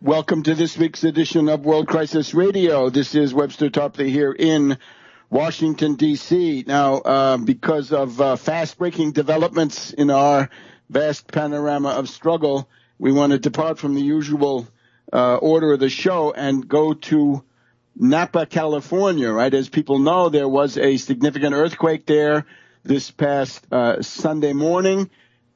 Welcome to this week's edition of World Crisis Radio. This is Webster Tarpley here in Washington, D.C. Now, because of fast-breaking developments in our vast panorama of struggle, we want to depart from the usual order of the show and go to Napa, California, right? As people know, there was a significant earthquake there this past Sunday morning.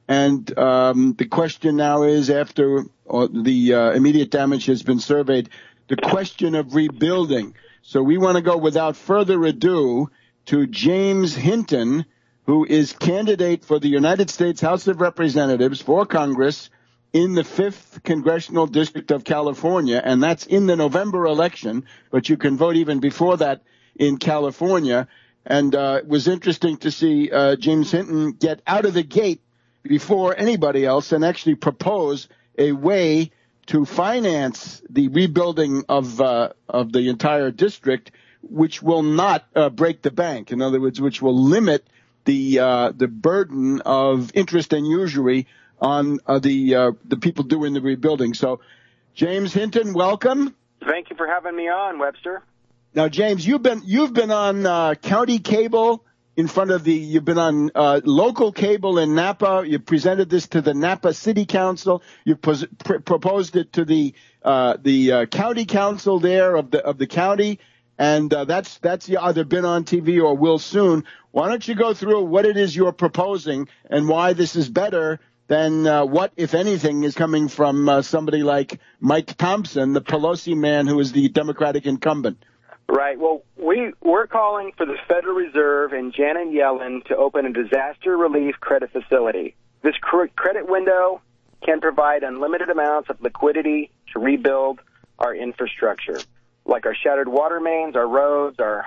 And the question now is, after the immediate damage has been surveyed, the question of rebuilding. So we want to go without further ado to James Hinton, who is candidate for the United States House of Representatives for Congress in the 5th Congressional District of California, and that's in the November election, but you can vote even before that in California. And it was interesting to see James Hinton get out of the gate before anybody else and actually propose a way to finance the rebuilding of the entire district, which will not break the bank. In other words, which will limit the burden of interest and usury on the people doing the rebuilding. So, James Hinton, welcome. Thank you for having me on, Webster. Now, James, you've been on county cable. You've been on local cable in Napa. You presented this to the Napa City Council. You proposed it to the county council there of the county, and that's either been on TV or will soon. Why don't you go through what it is you're proposing and why this is better than what, if anything, is coming from somebody like Mike Thompson, the Pelosi man who is the Democratic incumbent? Right. Well, we're calling for the Federal Reserve and Janet Yellen to open a disaster relief credit facility. This credit window can provide unlimited amounts of liquidity to rebuild our infrastructure, like our shattered water mains, our roads, our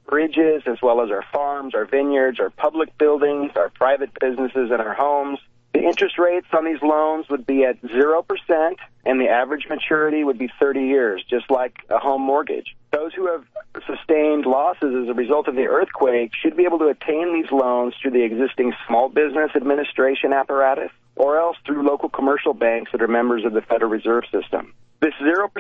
bridges, as well as our farms, our vineyards, our public buildings, our private businesses, and our homes. The interest rates on these loans would be at 0%, and the average maturity would be 30 years, just like a home mortgage. Those who have sustained losses as a result of the earthquake should be able to attain these loans through the existing Small Business Administration apparatus or else through local commercial banks that are members of the Federal Reserve System. This 0%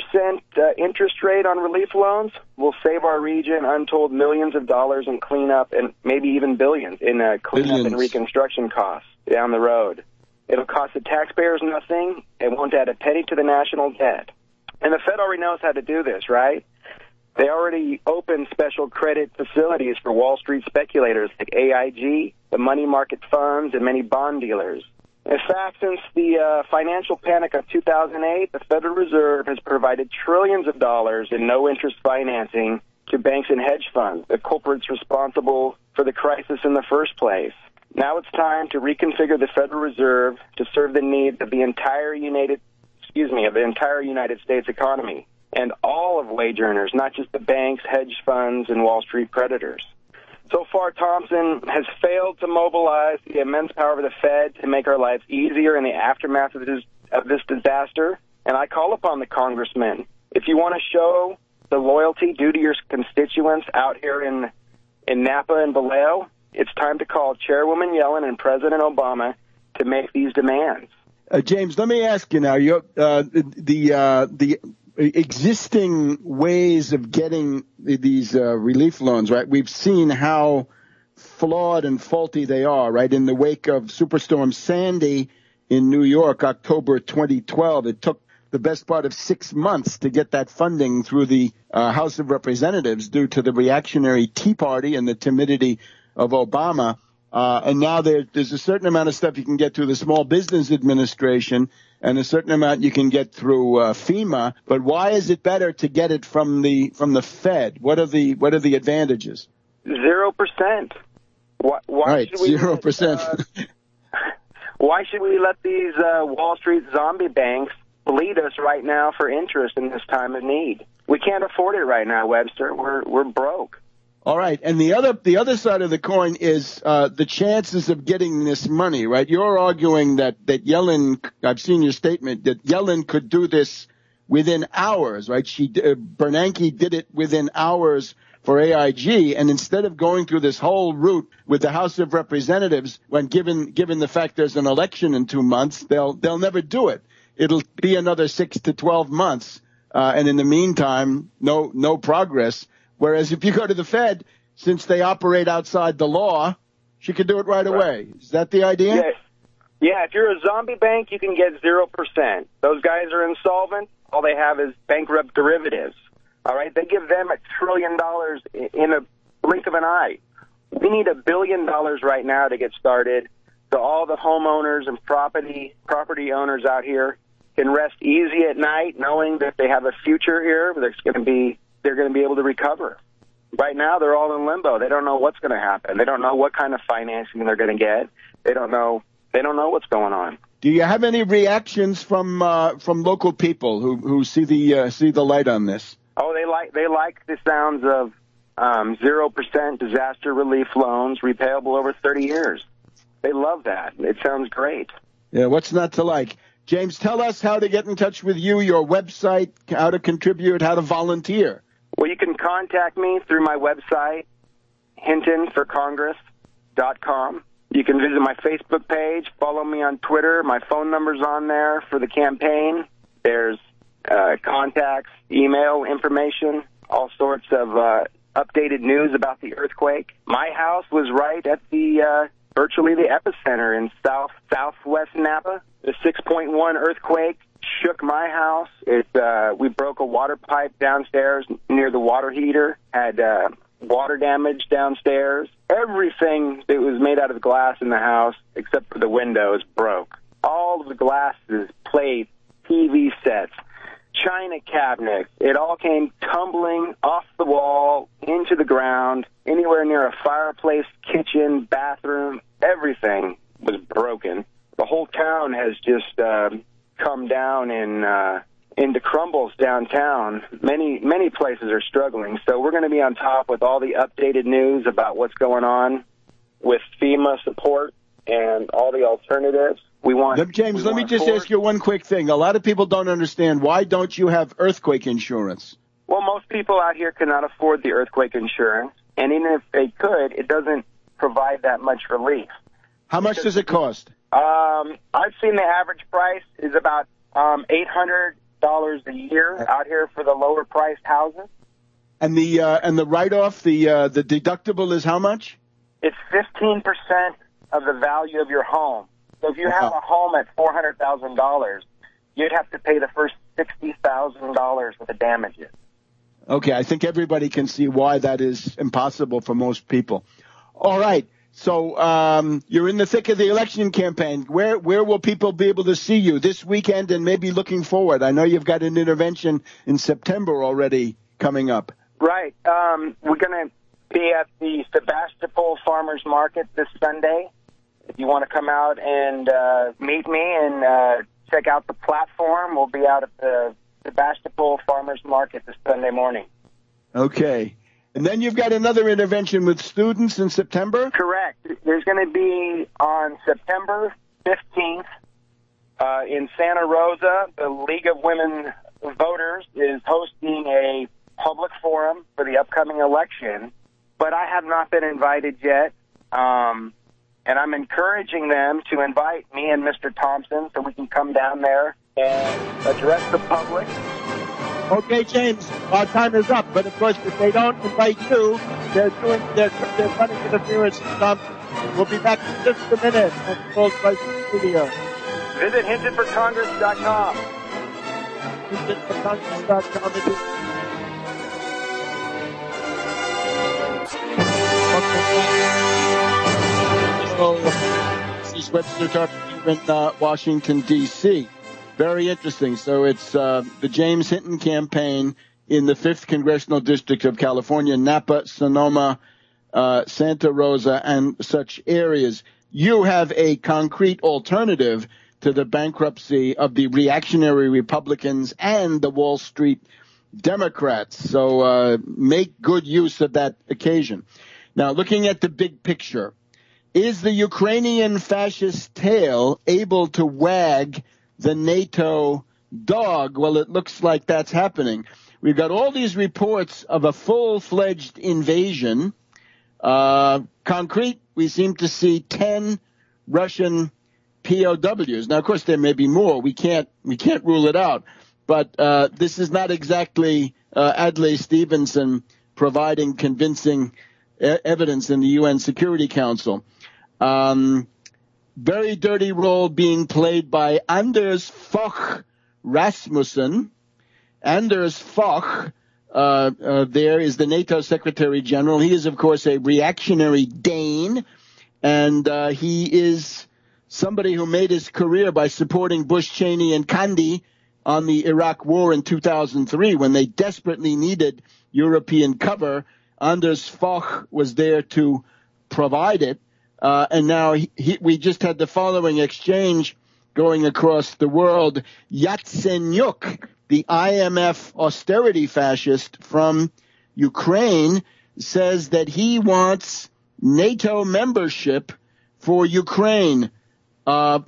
interest rate on relief loans will save our region untold millions of dollars in cleanup and maybe even billions in cleanup and reconstruction costs down the road. It'll cost the taxpayers nothing. It won't add a penny to the national debt. And the Fed already knows how to do this, right? They already opened special credit facilities for Wall Street speculators like AIG, the money market funds, and many bond dealers. In fact, since the financial panic of 2008, the Federal Reserve has provided trillions of dollars in no-interest financing to banks and hedge funds, the culprits responsible for the crisis in the first place. Now it's time to reconfigure the Federal Reserve to serve the needs of the entire United States economy and all of wage earners, not just the banks, hedge funds, and Wall Street creditors. So far, Thompson has failed to mobilize the immense power of the Fed to make our lives easier in the aftermath of this disaster. And I call upon the congressmen, if you want to show the loyalty due to your constituents out here in Napa and Vallejo, it's time to call Chairwoman Yellen and President Obama to make these demands. James, let me ask you now, the existing ways of getting these relief loans, right? We've seen how flawed and faulty they are, right? In the wake of Superstorm Sandy in New York, October 2012, it took the best part of 6 months to get that funding through the House of Representatives due to the reactionary Tea Party and the timidity of Obama. And now there's a certain amount of stuff you can get through the Small Business Administration and a certain amount you can get through FEMA. But why is it better to get it from the Fed? What are the advantages? 0%. Why right, should we 0%. Why should we let these Wall Street zombie banks bleed us right now for interest in this time of need? We can't afford it right now, Webster. We're broke. All right, and the other side of the coin is the chances of getting this money, right? You're arguing that Yellen, I've seen your statement, that Yellen could do this within hours, right? Bernanke did it within hours for AIG, and instead of going through this whole route with the House of Representatives, when given the fact there's an election in 2 months, they'll never do it. it'll be another 6 to 12 months. And in the meantime, no progress. Whereas if you go to the Fed, since they operate outside the law, she could do it right away. Is that the idea? Yes. Yeah, if you're a zombie bank, you can get 0%. Those guys are insolvent. All they have is bankrupt derivatives. All right? They give them $1 trillion in a blink of an eye. We need $1 billion right now to get started, so all the homeowners and property owners out here can rest easy at night knowing that they have a future here. They're going to be able to recover. Right now, they're all in limbo. They don't know what's going to happen. They don't know what kind of financing they're going to get. They don't know what's going on. Do you have any reactions from local people who see the light on this? Oh, they like the sounds of 0% disaster relief loans repayable over 30 years. They love that. It sounds great. Yeah, what's not to like? James, tell us how to get in touch with you, your website, how to contribute, how to volunteer. Well, you can contact me through my website, HentonForCongress.com. You can visit my Facebook page, follow me on Twitter. My phone number's on there for the campaign. There's contacts, email information, all sorts of updated news about the earthquake. My house was right at the virtually the epicenter in southwest Napa. The 6.1 earthquake shook my house. We broke a water pipe downstairs near the water heater, had water damage downstairs. Everything that was made out of glass in the house, except for the windows, broke. All of the glasses, plates, TV sets, china cabinets, it all came tumbling off the wall into the ground. Anywhere near a fireplace, kitchen, bathroom, everything was broken. The whole town has just come down into crumbles downtown. Many places are struggling. So we're going to be on top with all the updated news about what's going on with FEMA support and all the alternatives. James, let me just ask you one quick thing. A lot of people don't understand. Why don't you have earthquake insurance? Well, most people out here cannot afford the earthquake insurance. And even if they could, it doesn't provide that much relief. How much does it cost? I've seen the average price is about $800 a year out here for the lower priced houses. And the write-off, the deductible is how much? It's 15% of the value of your home. So if you have a home at $400,000, you'd have to pay the first $60,000 for the damages. Okay, I think everybody can see why that is impossible for most people. All right. So you're in the thick of the election campaign. Where will people be able to see you this weekend and maybe looking forward? I know you've got an intervention in September already coming up. Right. We're going to be at the Sebastopol Farmers Market this Sunday. If you want to come out and meet me and check out the platform, we'll be out at the Sebastopol Farmers Market this Sunday morning. Okay. And then you've got another intervention with students in September? Correct. There's going to be on September 15th in Santa Rosa, the League of Women Voters is hosting a public forum for the upcoming election, but I have not been invited yet. And I'm encouraging them to invite me and Mr. Thompson so we can come down there and address the public. Okay, James, our time is up. But, of course, if they don't invite you, they're running interference. We'll be back in just a minute on the World Crisis Studio. Visit HentonForCongress.com. HentonForCongress.com. This is Webster Tarpley in Washington, D.C. Very interesting. So it's the James Hinton campaign in the 5th Congressional District of California, Napa, Sonoma, Santa Rosa, and such areas. You have a concrete alternative to the bankruptcy of the reactionary Republicans and the Wall Street Democrats. So make good use of that occasion. Now, looking at the big picture, is the Ukrainian fascist tail able to wag the NATO dog? Well, it looks like that's happening. We've got all these reports of a full-fledged invasion. Concrete, we seem to see 10 Russian POWs. Now, of course, there may be more. We can't rule it out. But this is not exactly Adlai Stevenson providing convincing evidence in the UN Security Council. Very dirty role being played by Anders Fogh Rasmussen. Anders Fogh, there is the NATO Secretary General. He is, of course, a reactionary Dane, and he is somebody who made his career by supporting Bush, Cheney, and Condi on the Iraq War in 2003 when they desperately needed European cover. Anders Fogh was there to provide it. And now we just had the following exchange going across the world. Yatsenyuk, the IMF austerity fascist from Ukraine, says that he wants NATO membership for Ukraine. I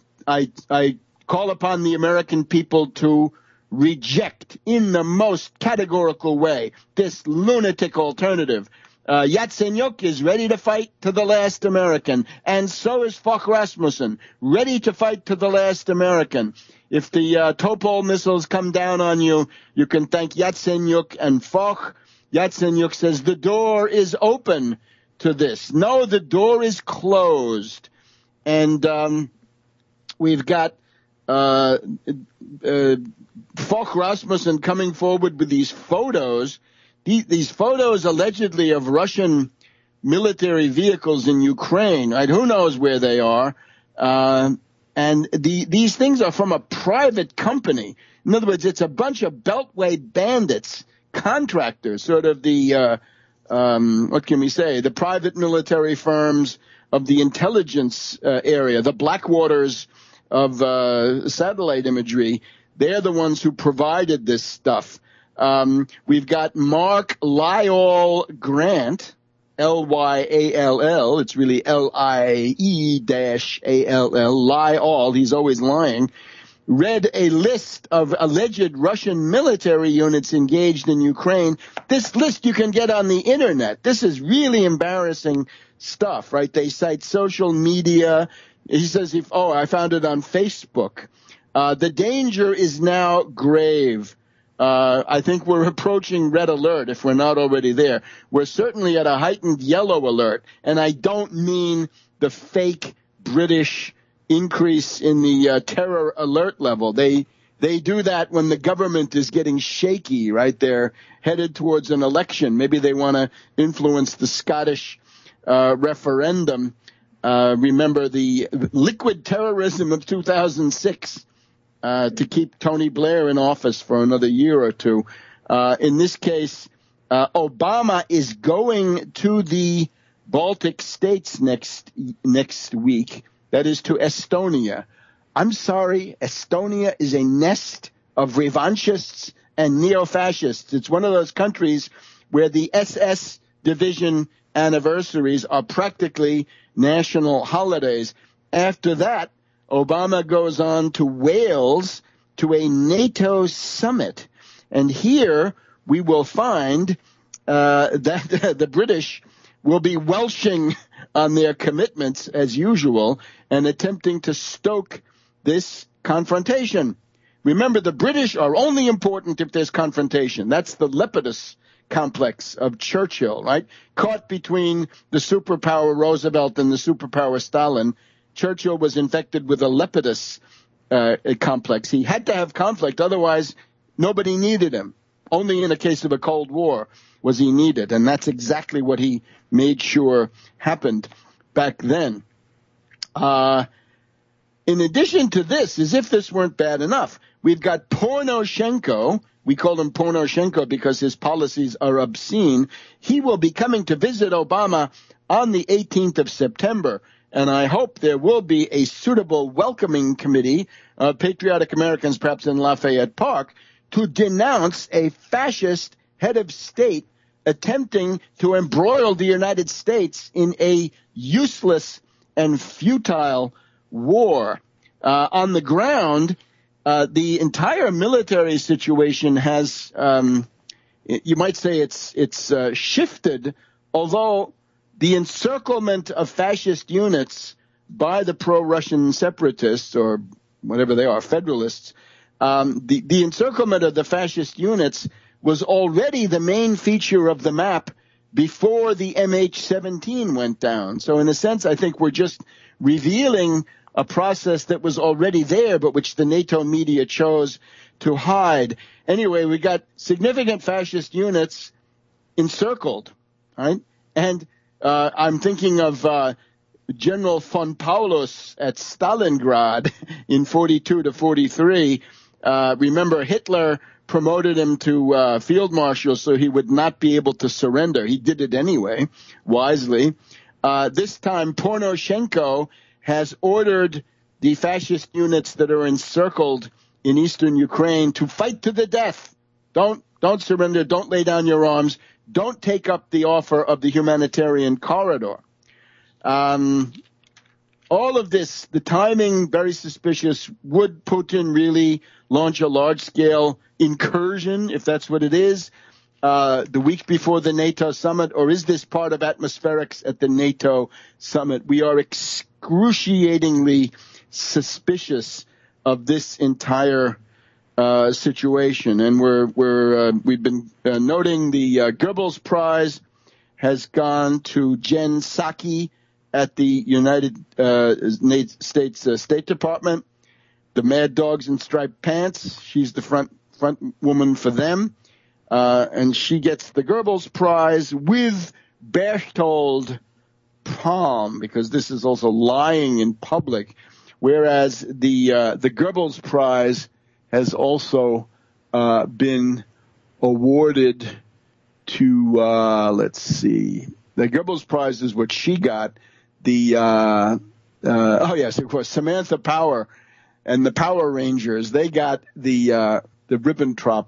call upon the American people to reject in the most categorical way this lunatic alternative. Yatsenyuk is ready to fight to the last American, and so is Fogh Rasmussen, ready to fight to the last American. If the Topol missiles come down on you, you can thank Yatsenyuk and Fogh. Yatsenyuk says the door is open to this. No, the door is closed. And we've got Fogh Rasmussen coming forward with these photos. These photos allegedly of Russian military vehicles in Ukraine, right? Who knows where they are? And these things are from a private company. In other words, it's a bunch of Beltway bandits, contractors, sort of the, what can we say, the private military firms of the intelligence area, the Blackwaters of satellite imagery. They're the ones who provided this stuff. We've got Mark Lyall Grant, Lyall. It's really LIE-ALL, Lyall. He's always lying. Read a list of alleged Russian military units engaged in Ukraine. This list you can get on the internet. This is really embarrassing stuff, right? They cite social media. He says, I found it on Facebook. The danger is now grave. I think we're approaching red alert if we're not already there. We're certainly at a heightened yellow alert, and I don't mean the fake British increase in the terror alert level. They do that when the government is getting shaky, right? They're headed towards an election. Maybe they want to influence the Scottish referendum. Remember the liquid terrorism of 2006. To keep Tony Blair in office for another year or two. In this case, Obama is going to the Baltic states next week. That is to Estonia. I'm sorry, Estonia is a nest of revanchists and neo-fascists. It's one of those countries where the SS division anniversaries are practically national holidays. After that, Obama goes on to Wales to a NATO summit. And here we will find that the British will be welshing on their commitments as usual and attempting to stoke this confrontation. Remember, the British are only important if there's confrontation. That's the Lepidus complex of Churchill, right? Caught between the superpower Roosevelt and the superpower Stalin. Churchill was infected with a Lepidus complex. He had to have conflict, otherwise nobody needed him. Only in a case of a Cold War was he needed, and that's exactly what he made sure happened back then. In addition to this, as if this weren't bad enough, we've got Poroshenko. We call him Poroshenko because his policies are obscene. He will be coming to visit Obama on the 18th of September. And I hope there will be a suitable welcoming committee of patriotic Americans, perhaps in Lafayette Park, to denounce a fascist head of state attempting to embroil the United States in a useless and futile war. On the ground, the entire military situation has, you might say it's shifted, although the encirclement of fascist units by the pro-Russian separatists, or whatever they are, federalists, the encirclement of the fascist units was already the main feature of the map before the MH17 went down. So in a sense, I think we're just revealing a process that was already there, but which the NATO media chose to hide. Anyway, we got significant fascist units encircled, right? And I'm thinking of General von Paulus at Stalingrad in 42 to 43. Remember, Hitler promoted him to field marshal so he would not be able to surrender. He did it anyway, wisely. This time, Poroshenko has ordered the fascist units that are encircled in eastern Ukraine to fight to the death. Don't surrender. Don't lay down your arms. Don't take up the offer of the humanitarian corridor. All of this, the timing, very suspicious. Would Putin really launch a large-scale incursion, if that's what it is, the week before the NATO summit, or is this part of atmospherics at the NATO summit? We are excruciatingly suspicious of this entire situation, and we've been noting the Goebbels Prize has gone to Jen Psaki at the United States State Department. The Mad Dogs in Striped Pants, she's the front woman for them, and she gets the Goebbels Prize with Berchtold Palm, because this is also lying in public, whereas the Goebbels Prize has also been awarded to, let's see, the Goebbels Prize is what she got. Oh yes, of course, Samantha Power and the Power Rangers, they got the Ribbentrop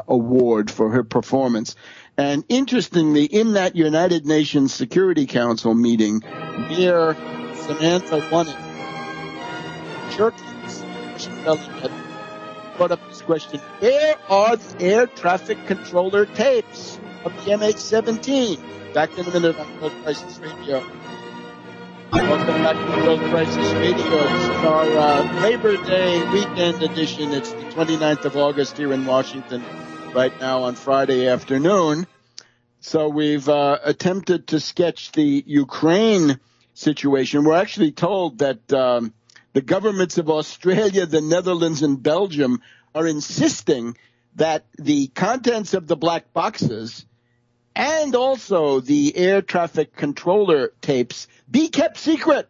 award for her performance. And interestingly, in that United Nations Security Council meeting, where Samantha won it, Turkey's had brought up this question: where are the air traffic controller tapes of the MH17? Back in a minute on World Crisis Radio. Welcome back to World Crisis Radio. This is our Labor Day weekend edition. It's the 29th of August here in Washington right now on Friday afternoon. So we've attempted to sketch the Ukraine situation. We're actually told that the governments of Australia, the Netherlands, and Belgium are insisting that the contents of the black boxes and also the air traffic controller tapes be kept secret.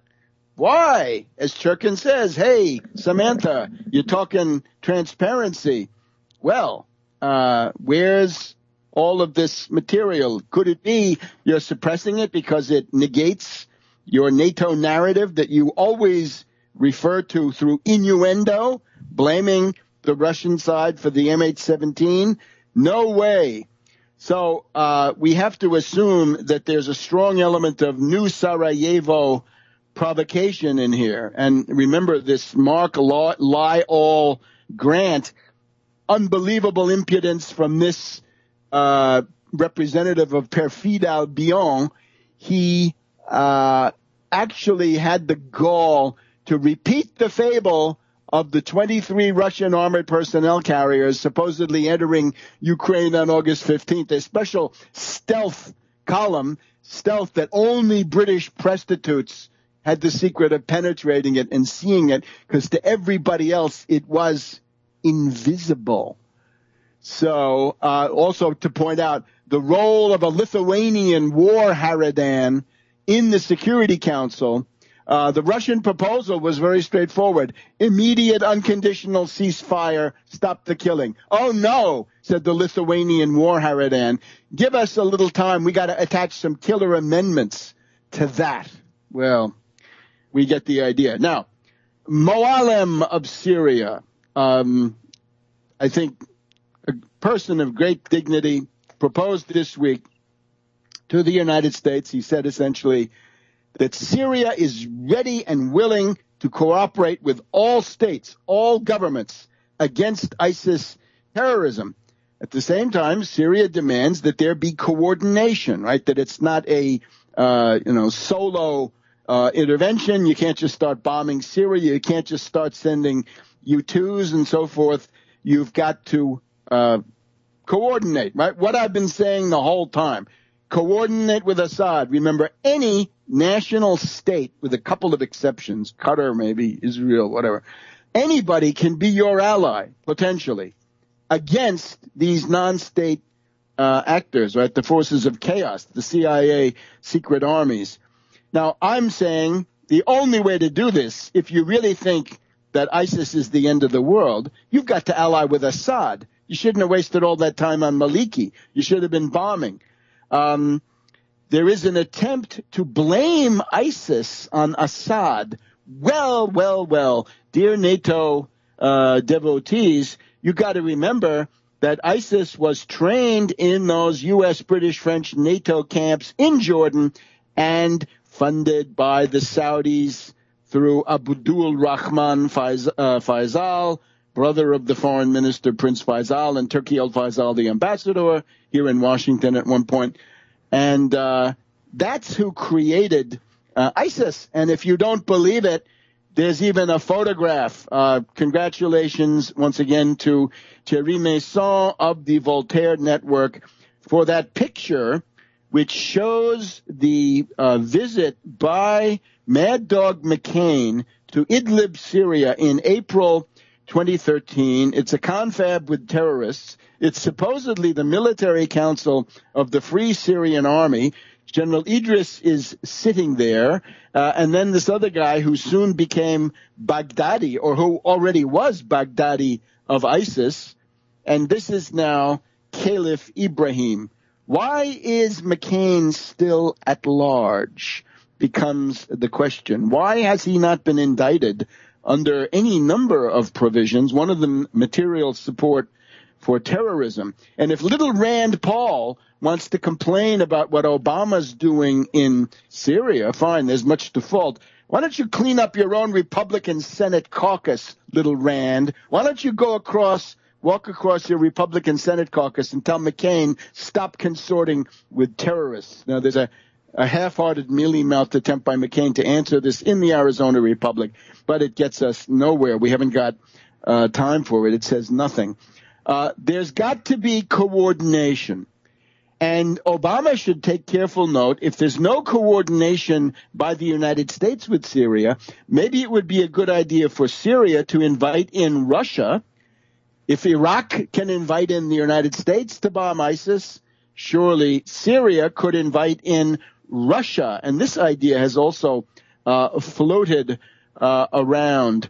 Why? As Churkin says, hey, Samantha, you're talking transparency. Well, where's all of this material? Could it be you're suppressing it because it negates your NATO narrative that you always refer to through innuendo, blaming the Russian side for the MH17? No way. So we have to assume that there's a strong element of new Sarajevo provocation in here. And remember this Mark Lyall Grant, unbelievable impudence from this representative of Perfide Albion. He actually had the gall to repeat the fable of the 23 Russian armored personnel carriers supposedly entering Ukraine on August 15th, a special stealth column, stealth that only British prostitutes had the secret of penetrating it and seeing it, because to everybody else it was invisible. So also to point out the role of a Lithuanian war harridan in the Security Council. The Russian proposal was very straightforward. Immediate unconditional ceasefire, stop the killing. Oh, no, said the Lithuanian war harridan. Give us a little time. We got to attach some killer amendments to that. Well, we get the idea. Now, Moalem of Syria, I think a person of great dignity, proposed this week to the United States. He said essentially that Syria is ready and willing to cooperate with all states, all governments against ISIS terrorism. At the same time, Syria demands that there be coordination, right? That it's not a, solo intervention. You can't just start bombing Syria. You can't just start sending U-2s and so forth. You've got to coordinate, right? What I've been saying the whole time. Coordinate with Assad. Remember, any national state, with a couple of exceptions, Qatar maybe, Israel, whatever, anybody can be your ally, potentially, against these non-state actors, right? The forces of chaos, the CIA secret armies. Now, I'm saying the only way to do this, if you really think that ISIS is the end of the world, you've got to ally with Assad. You shouldn't have wasted all that time on Maliki. You should have been bombing. There is an attempt to blame ISIS on Assad. Well, dear NATO devotees, you got to remember that ISIS was trained in those U.S., British, French NATO camps in Jordan and funded by the Saudis through Abdul Rahman Faisal, brother of the foreign minister, Prince Faisal, and Turki al-Faisal, the ambassador here in Washington at one point. And that's who created ISIS. And if you don't believe it, there's even a photograph. Congratulations once again to Thierry Masson of the Voltaire Network for that picture, which shows the visit by Mad Dog McCain to Idlib, Syria in April 2013. It's a confab with terrorists. It's supposedly the military council of the Free Syrian Army. General Idris is sitting there, and then this other guy who soon became Baghdadi, or who already was Baghdadi of ISIS, and this is now Caliph Ibrahim. Why is McCain still at large, becomes the question. Why has he not been indicted under any number of provisions, one of them material support for terrorism? And if little Rand Paul wants to complain about what Obama's doing in Syria, fine, there's much to fault. Why don't you clean up your own Republican Senate caucus, little Rand? Why don't you walk across your Republican Senate caucus and tell McCain, stop consorting with terrorists? Now, there's a half-hearted, mealy-mouthed attempt by McCain to answer this in the Arizona Republic, but it gets us nowhere. We haven't got time for it. It says nothing. There's got to be coordination. And Obama should take careful note. If there's no coordination by the United States with Syria, maybe it would be a good idea for Syria to invite in Russia. If Iraq can invite in the United States to bomb ISIS, surely Syria could invite in Russia. And this idea has also floated around.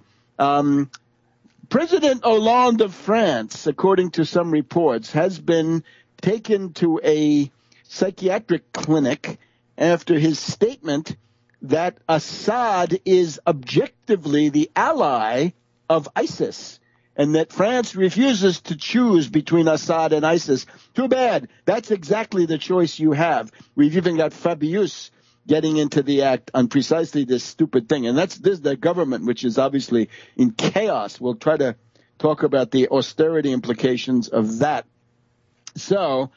President Hollande of France, according to some reports, has been taken to a psychiatric clinic after his statement that Assad is objectively the ally of ISIS, and that France refuses to choose between Assad and ISIS. Too bad. That's exactly the choice you have. We've even got Fabius getting into the act on precisely this stupid thing. And this is the government, which is obviously in chaos. We'll try to talk about the austerity implications of that. So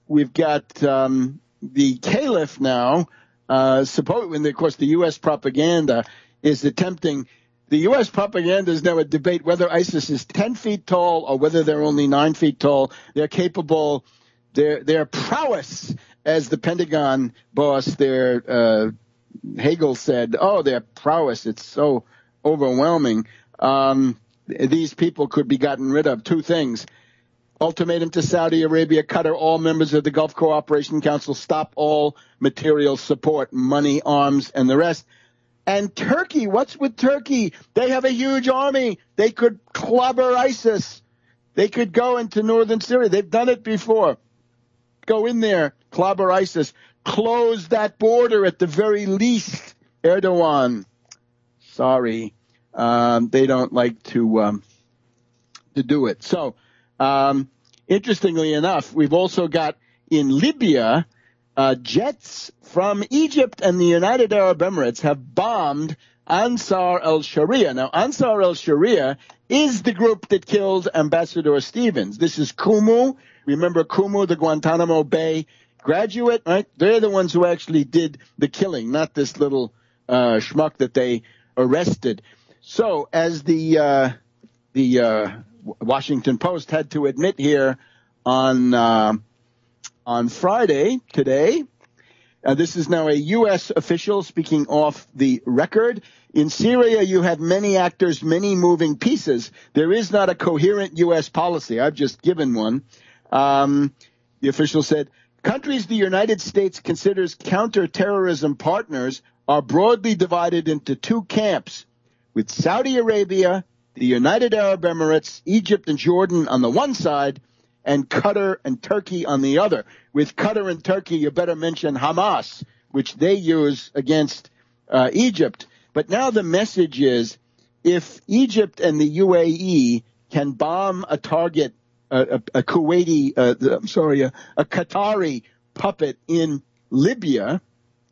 we've got the caliph now. Of course, the U.S. propaganda is attempting. The U.S. propaganda is now a debate whether ISIS is 10 feet tall or whether they're only 9 feet tall. They're capable. Their prowess, as the Pentagon boss there, Hagel said, their prowess, it's so overwhelming. These people could be gotten rid of. Two things. Ultimatum to Saudi Arabia, Qatar, all members of the Gulf Cooperation Council, stop all material support, money, arms, and the rest. And Turkey, what's with Turkey? They have a huge army. They could clobber ISIS. They could go into northern Syria. They've done it before. Go in there, clobber ISIS. Close that border at the very least. Erdogan, sorry, they don't like to do it. So, interestingly enough, we've also got in Libya, jets from Egypt and the United Arab Emirates have bombed Ansar al-Sharia. Now, Ansar al-Sharia is the group that killed Ambassador Stevens. This is Kumu. Remember Kumu, the Guantanamo Bay graduate, right? They're the ones who actually did the killing, not this little schmuck that they arrested. So as the Washington Post had to admit here on Friday today, this is now a U.S. official speaking off the record. In Syria, you have many actors, many moving pieces. There is not a coherent U.S. policy. I've just given one. The official said, countries the United States considers counterterrorism partners are broadly divided into two camps, with Saudi Arabia, the United Arab Emirates, Egypt and Jordan on the one side, and Qatar and Turkey on the other. With Qatar and Turkey, you better mention Hamas, which they use against Egypt. But now the message is, if Egypt and the UAE can bomb a target, a Qatari puppet in Libya,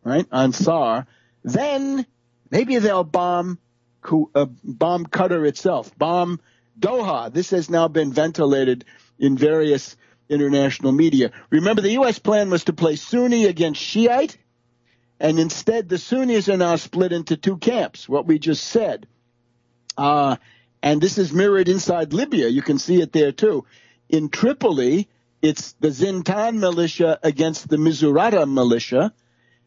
right, Ansar, then maybe they'll bomb Qatar itself, bomb Doha. This has now been ventilated in various international media. Remember, the U.S. plan was to play Sunni against Shiite, and instead the Sunnis are now split into two camps, what we just said. And this is mirrored inside Libya. You can see it there, too. In Tripoli, it's the Zintan militia against the Mizurata militia.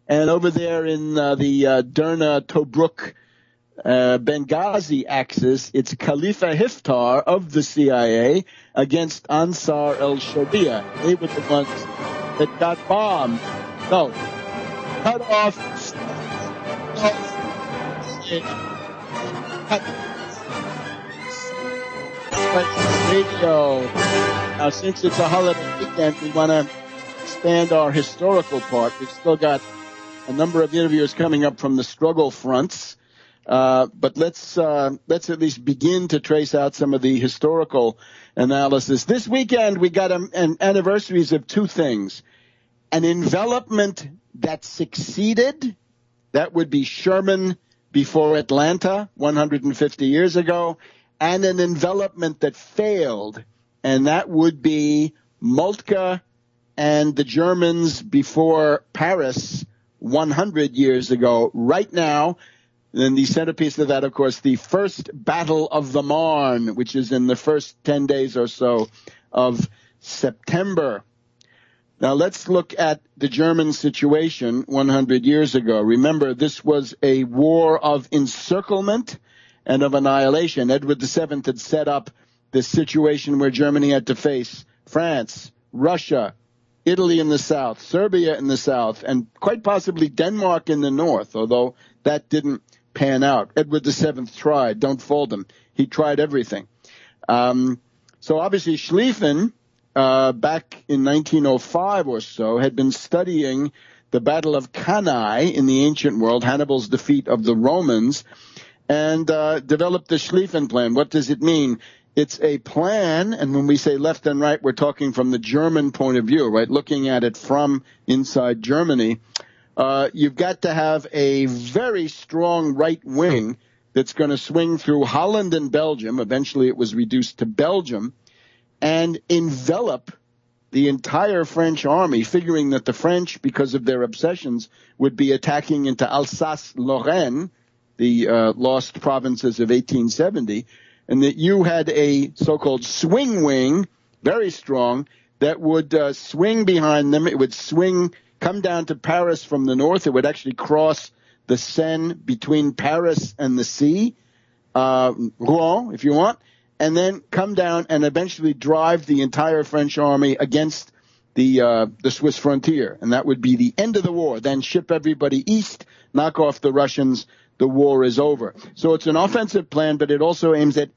And over there in the Derna, Tobruk, Benghazi axis, it's Khalifa Haftar of the CIA against Ansar al-Sharia. They were the ones that got bombed. No. Cut off. Radio. Now, since it's a holiday weekend, we want to expand our historical part. We've still got a number of interviews coming up from the struggle fronts. But let's at least begin to trace out some of the historical analysis. This weekend, we got an anniversaries of two things. An envelopment that succeeded, that would be Sherman before Atlanta 150 years ago, and an envelopment that failed, and that would be Moltke and the Germans before Paris 100 years ago. Right now, then the centerpiece of that, of course, the First Battle of the Marne, which is in the first 10 days or so of September. Now, let's look at the German situation 100 years ago. Remember, this was a war of encirclement and of annihilation. Edward VII had set up this situation where Germany had to face France, Russia, Italy in the south, Serbia in the south, and quite possibly Denmark in the north, although that didn't pan out. Edward VII tried. Don't fold him. He tried everything. So obviously Schlieffen, back in 1905 or so, had been studying the Battle of Cannae in the ancient world, Hannibal's defeat of the Romans, and developed the Schlieffen plan. What does it mean? It's a plan, and when we say left and right, we're talking from the German point of view, right? Looking at it from inside Germany. You've got to have a very strong right wing that's going to swing through Holland and Belgium. Eventually it was reduced to Belgium, and envelop the entire French army, figuring that the French, because of their obsessions, would be attacking into Alsace-Lorraine, the lost provinces of 1870, and that you had a so-called swing wing, very strong, that would swing behind them. It would swing, come down to Paris from the north. It would actually cross the Seine between Paris and the sea, Rouen, if you want, and then come down and eventually drive the entire French army against the Swiss frontier. And that would be the end of the war. Then ship everybody east, knock off the Russians. The war is over. So it's an offensive plan, but it also aims at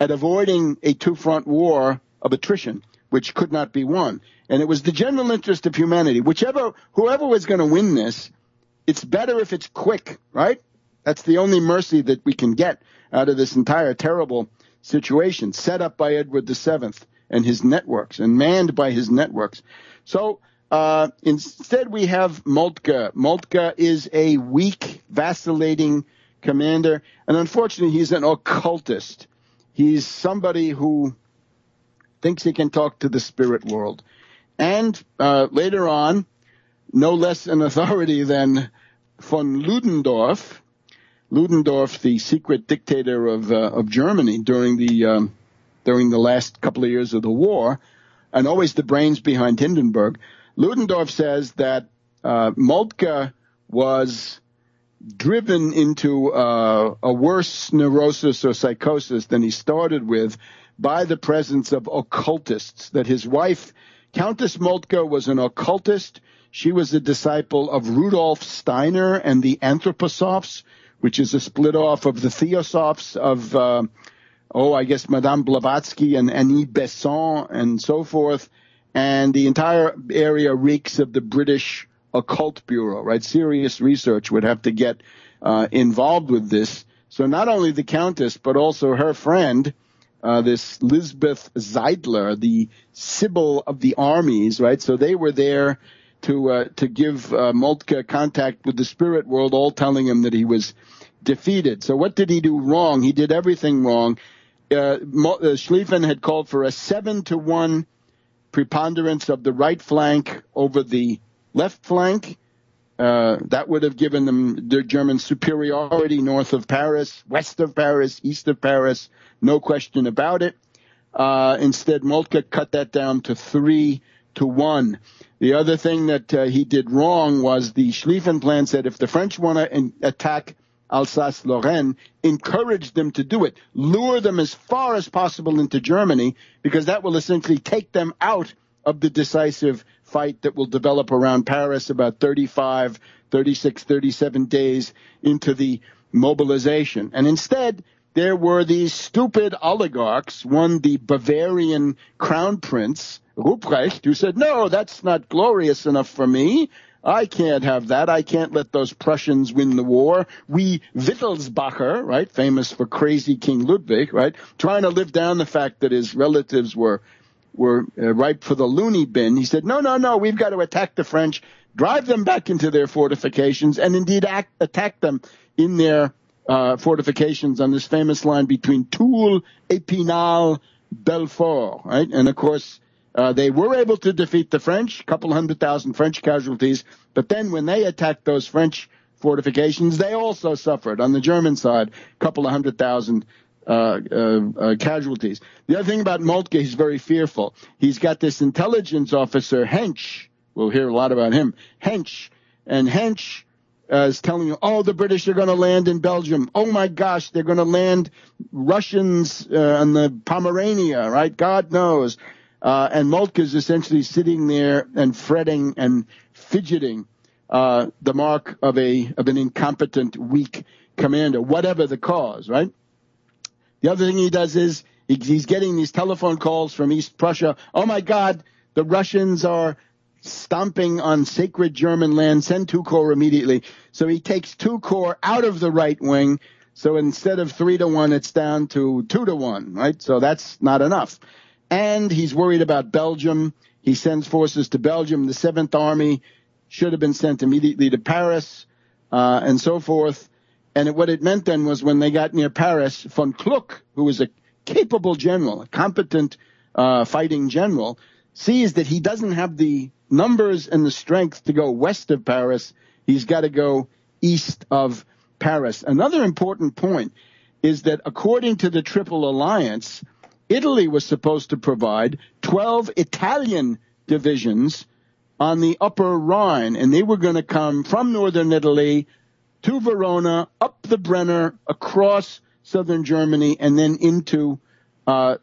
avoiding a two-front war of attrition, which could not be won. And it was the general interest of humanity. Whoever was going to win this, it's better if it's quick, right? That's the only mercy that we can get out of this entire terrible situation set up by Edward VII and his networks and manned by his networks. So instead we have Moltke. Moltke is a weak, vacillating commander, and unfortunately he's an occultist. He's somebody who thinks he can talk to the spirit world. And later on, no less an authority than von Ludendorff. Ludendorff, the secret dictator of Germany during the last couple of years of the war, and always the brains behind Hindenburg. Ludendorff says that Moltke was driven into a worse neurosis or psychosis than he started with by the presence of occultists, that his wife, Countess Moltke, was an occultist. She was a disciple of Rudolf Steiner and the Anthroposophes, which is a split off of the Theosophes of, I guess Madame Blavatsky and Annie Besson and so forth. And the entire area reeks of the British Occult Bureau, right? Serious research would have to get involved with this. So not only the Countess, but also her friend, this Lisbeth Zeidler, the Sibyl of the armies, right? So they were there to give Moltke contact with the spirit world, all telling him that he was defeated. So what did he do wrong? He did everything wrong. Schlieffen had called for a 7-1 preponderance of the right flank over the left flank. That would have given them their German superiority north of Paris, west of Paris, east of Paris, no question about it. Instead, Moltke cut that down to 3-1. The other thing that he did wrong was the Schlieffen plan said if the French want to attack Alsace-Lorraine, encourage them to do it. Lure them as far as possible into Germany, because that will essentially take them out of the decisive fight that will develop around Paris about 35, 36, 37 days into the mobilization. And instead, there were these stupid oligarchs, one the Bavarian crown prince, Ruprecht, who said, no, that's not glorious enough for me. I can't have that. I can't let those Prussians win the war. We Wittelsbacher, right, famous for crazy King Ludwig, right, trying to live down the fact that his relatives were ripe for the loony bin. He said, no, we've got to attack the French, drive them back into their fortifications, and indeed attack them in their fortifications on this famous line between Toul, Épinal, Belfort, right? And, of course, they were able to defeat the French, a couple 100,000 French casualties, but then when they attacked those French fortifications, they also suffered, on the German side, a couple 100,000 casualties. The other thing about Moltke, he's very fearful. He's got this intelligence officer, Hentsch. We'll hear a lot about him. Hentsch. And Hentsch is telling you, the British are going to land in Belgium. Oh, my gosh, they're going to land Russians on the Pomerania, right? God knows. And Moltke is essentially sitting there and fretting and fidgeting, the mark of an incompetent, weak commander, whatever the cause, right? The other thing he does is he's getting these telephone calls from East Prussia. Oh, my God, the Russians are stomping on sacred German land. Send 2 Corps immediately. So he takes 2 Corps out of the right wing. So instead of 3-1, it's down to 2-1, right? So that's not enough. And he's worried about Belgium. He sends forces to Belgium. The 7th Army should have been sent immediately to Paris, and so forth. And what it meant then was when they got near Paris, von Kluck, who was a capable general, a competent fighting general, sees that he doesn't have the numbers and the strength to go west of Paris. He's got to go east of Paris. Another important point is that according to the Triple Alliance, Italy was supposed to provide 12 Italian divisions on the upper Rhine, and they were going to come from northern Italy to Verona, up the Brenner, across southern Germany, and then into the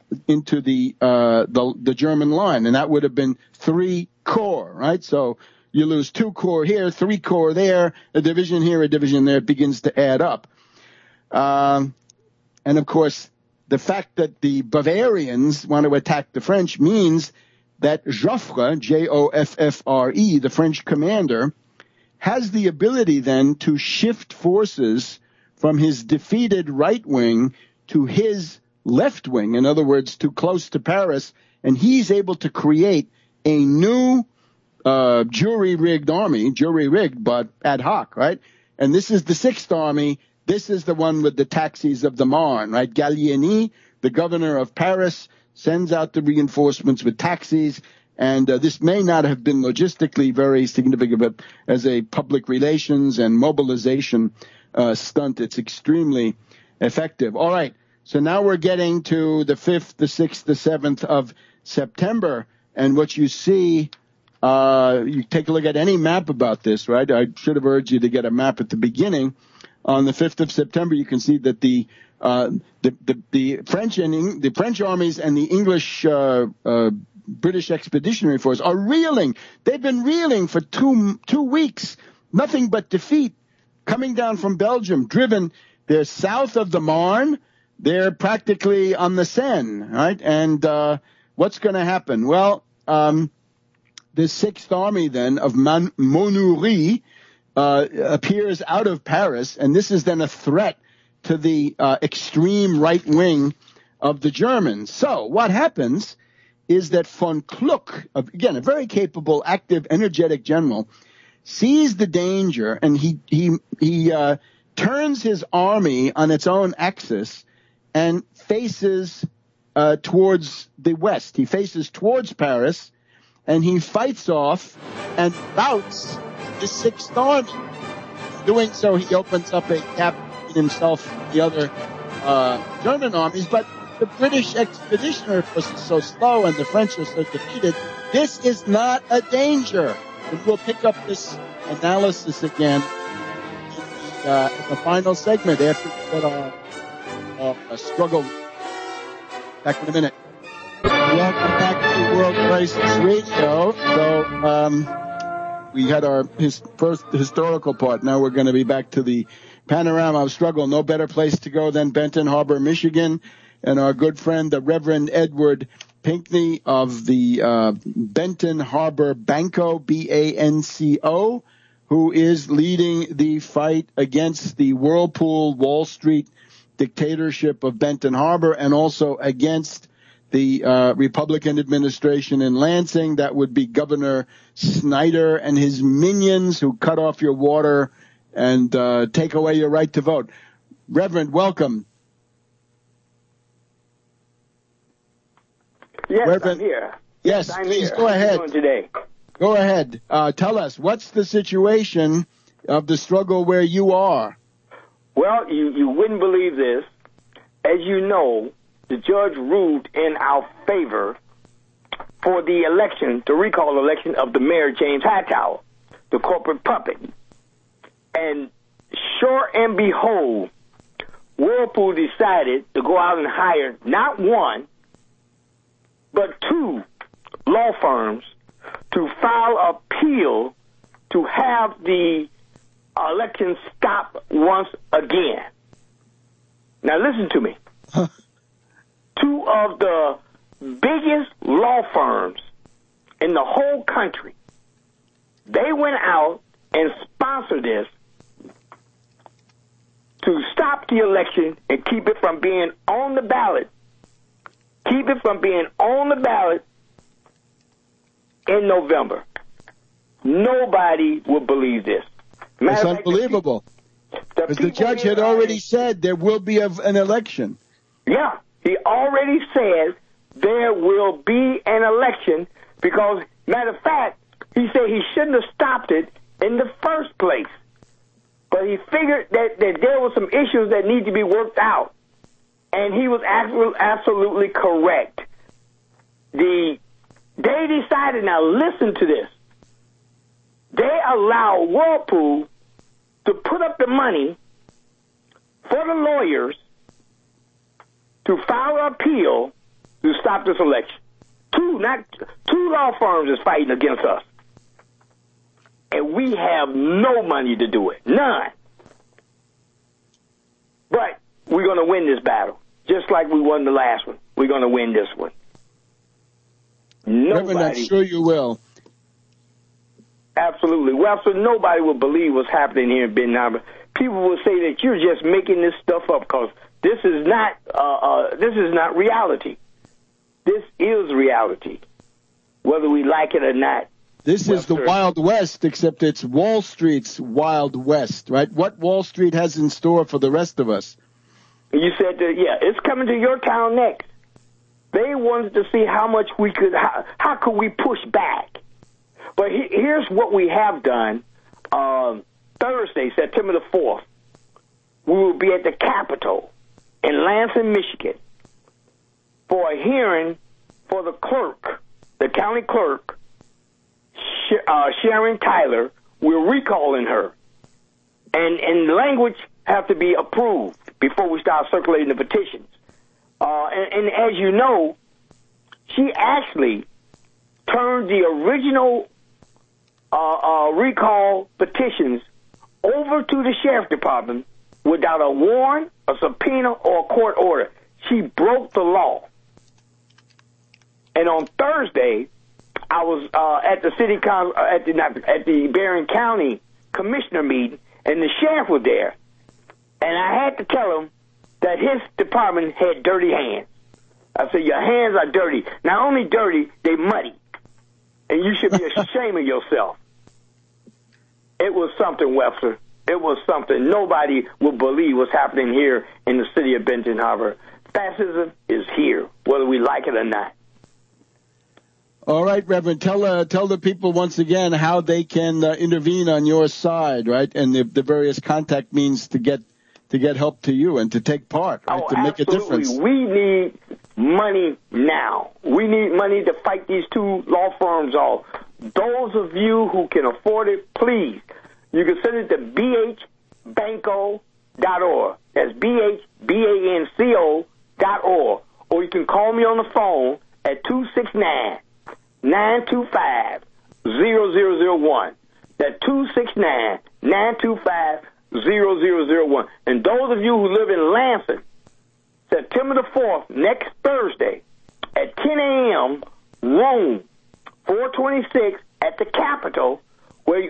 German line, and that would have been 3 Corps, right? So you lose 2 Corps here, 3 Corps there, a division here, a division there. It begins to add up, and of course, the fact that the Bavarians want to attack the French means that Joffre, Joffre, the French commander, has the ability then to shift forces from his defeated right wing to his left wing, in other words, too close to Paris, and he's able to create a new jury-rigged army, jury-rigged but ad hoc, right? And this is the 6th Army. This is the one with the taxis of the Marne, right? Gallieni, the governor of Paris, sends out the reinforcements with taxis, And this may not have been logistically very significant, but as a public relations and mobilization stunt, it's extremely effective. All right. So now we're getting to the 5th, the 6th, the 7th of September. And what you see, you take a look at any map about this, right? I should have urged you to get a map at the beginning. On the 5th of September, you can see that the French armies and the English British Expeditionary Force are reeling. They've been reeling for two weeks. Nothing but defeat. Coming down from Belgium, driven. They're south of the Marne. They're practically on the Seine, right? And what's going to happen? Well, the 6th Army then of Monoury appears out of Paris, and this is then a threat to the extreme right wing of the Germans. So what happens is that von Kluck, again, a very capable, active, energetic general, sees the danger, and he turns his army on its own axis and faces towards the west. He faces towards Paris, and he fights off and routs the 6th Army. Doing so, he opens up a gap between himself and the other German armies, but the British Expeditionary Force is so slow and the French are so defeated. This is not a danger. And we'll pick up this analysis again in the final segment after we get our struggle. Back in a minute. Welcome back to World Crisis Radio. So we had our first historical part. Now we're going to be back to the panorama of struggle. No better place to go than Benton Harbor, Michigan. And our good friend, the Reverend Edward Pinkney of the Benton Harbor Banco, BANCO, who is leading the fight against the Whirlpool Wall Street dictatorship of Benton Harbor and also against the Republican administration in Lansing. That would be Governor Snyder and his minions who cut off your water and take away your right to vote. Reverend, welcome. Yes, Reverend, I'm here. Yes, I'm please here. go ahead. How are you doing today? Go ahead. Tell us, what's the situation of the struggle where you are? Well, you wouldn't believe this. As you know, the judge ruled in our favor for the election, the recall election of the mayor, James Hightower, the corporate puppet. And sure and behold, Whirlpool decided to go out and hire not one, but two law firms to file appeal to have the election stop once again. Now listen to me. Two of the biggest law firms in the whole country, they went out and sponsored this to stop the election and keep it from being on the ballot. Keep it from being on the ballot in November. Nobody would believe this. It's unbelievable. Because the judge had already said there will be an election. Yeah, he already said there will be an election because, matter of fact, he said he shouldn't have stopped it in the first place. But he figured that there were some issues that need to be worked out. And he was absolutely correct. They decided, now listen to this, they allowed Whirlpool to put up the money for the lawyers to file an appeal to stop this election. Two law firms is fighting against us. And we have no money to do it. None. But we're going to win this battle. Just like we won the last one. We're going to win this one. Reverend, I'm sure you will. Absolutely. Well, so nobody will believe what's happening here in Benton Harbor. People will say that you're just making this stuff up because this is not reality. This is reality, whether we like it or not. This is the Wild West, except it's Wall Street's Wild West, right? What Wall Street has in store for the rest of us? You said that, yeah, it's coming to your town next. They wanted to see how much we could, how could we push back. But here's what we have done. Thursday, September the 4th, we will be at the Capitol in Lansing, Michigan, for a hearing for the clerk, the county clerk, Sharon Tyler. We're recalling her. And the language have to be approved before we start circulating the petitions. And as you know, she actually turned the original recall petitions over to the sheriff's department without a warrant, a subpoena, or a court order. She broke the law. And on Thursday, I was at the city at the Barron County commissioner meeting, and the sheriff was there, and I had to tell him that his department had dirty hands. I said, your hands are dirty. Not only dirty, they muddy, and you should be ashamed of yourself. It was something, Webster. It was something. Nobody would believe what's happening here in the city of Benton Harbor. Fascism is here, whether we like it or not. All right, Reverend, tell the people once again how they can intervene on your side, right? And the various contact means to get help to you and to take part, right? To make a difference. We need money now. We need money to fight these two law firms off. Those of you who can afford it, please, you can send it to bhbanco.org. That's bhbanco.org. Or you can call me on the phone at 269-925-0001. That's 269-925-0001. And those of you who live in Lansing, September the 4th, next Thursday, at 10 a.m., room 426 at the Capitol, where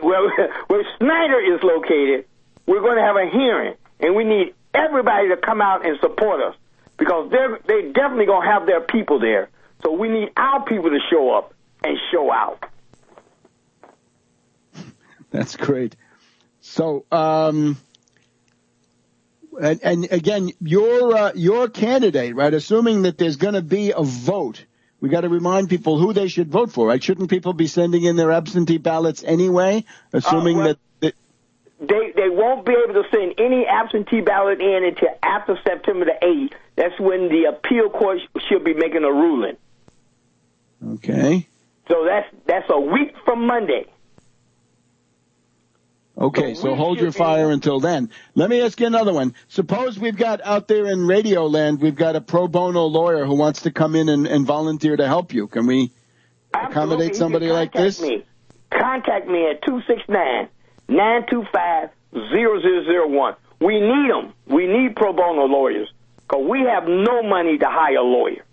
Snyder is located, we're going to have a hearing. And we need everybody to come out and support us, because they're definitely going to have their people there. So we need our people to show up and show out. That's great. So, and again, your candidate, right? Assuming that there's going to be a vote, we got to remind people who they should vote for, right? Shouldn't people be sending in their absentee ballots anyway? Assuming that they won't be able to send any absentee ballot in until after September the 8th. That's when the appeal court should be making a ruling. Okay. So that's a week from Monday. Okay, so hold your fire until then. Let me ask you another one. Suppose we've got out there in radio land, we've got a pro bono lawyer who wants to come in and volunteer to help you. Can we accommodate somebody like this? Contact me at 269-925-0001. We need them. We need pro bono lawyers, because we have no money to hire a lawyer.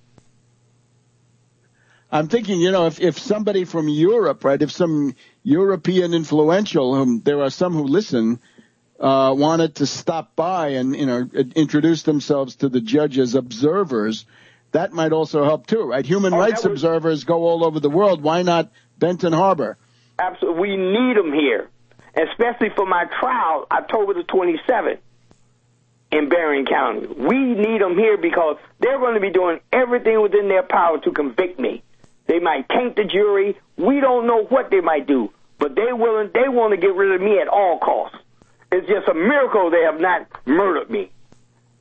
I'm thinking, if somebody from Europe, right, if some European influential, there are some who listen, wanted to stop by and, introduce themselves to the judge as observers, that might also help too, right? Human rights observers go all over the world. Why not Benton Harbor? Absolutely. We need them here, especially for my trial, October the 27th in Barron County. We need them here because they're going to be doing everything within their power to convict me. They might taint the jury. We don't know what they might do, but they want to get rid of me at all costs. It's just a miracle they have not murdered me.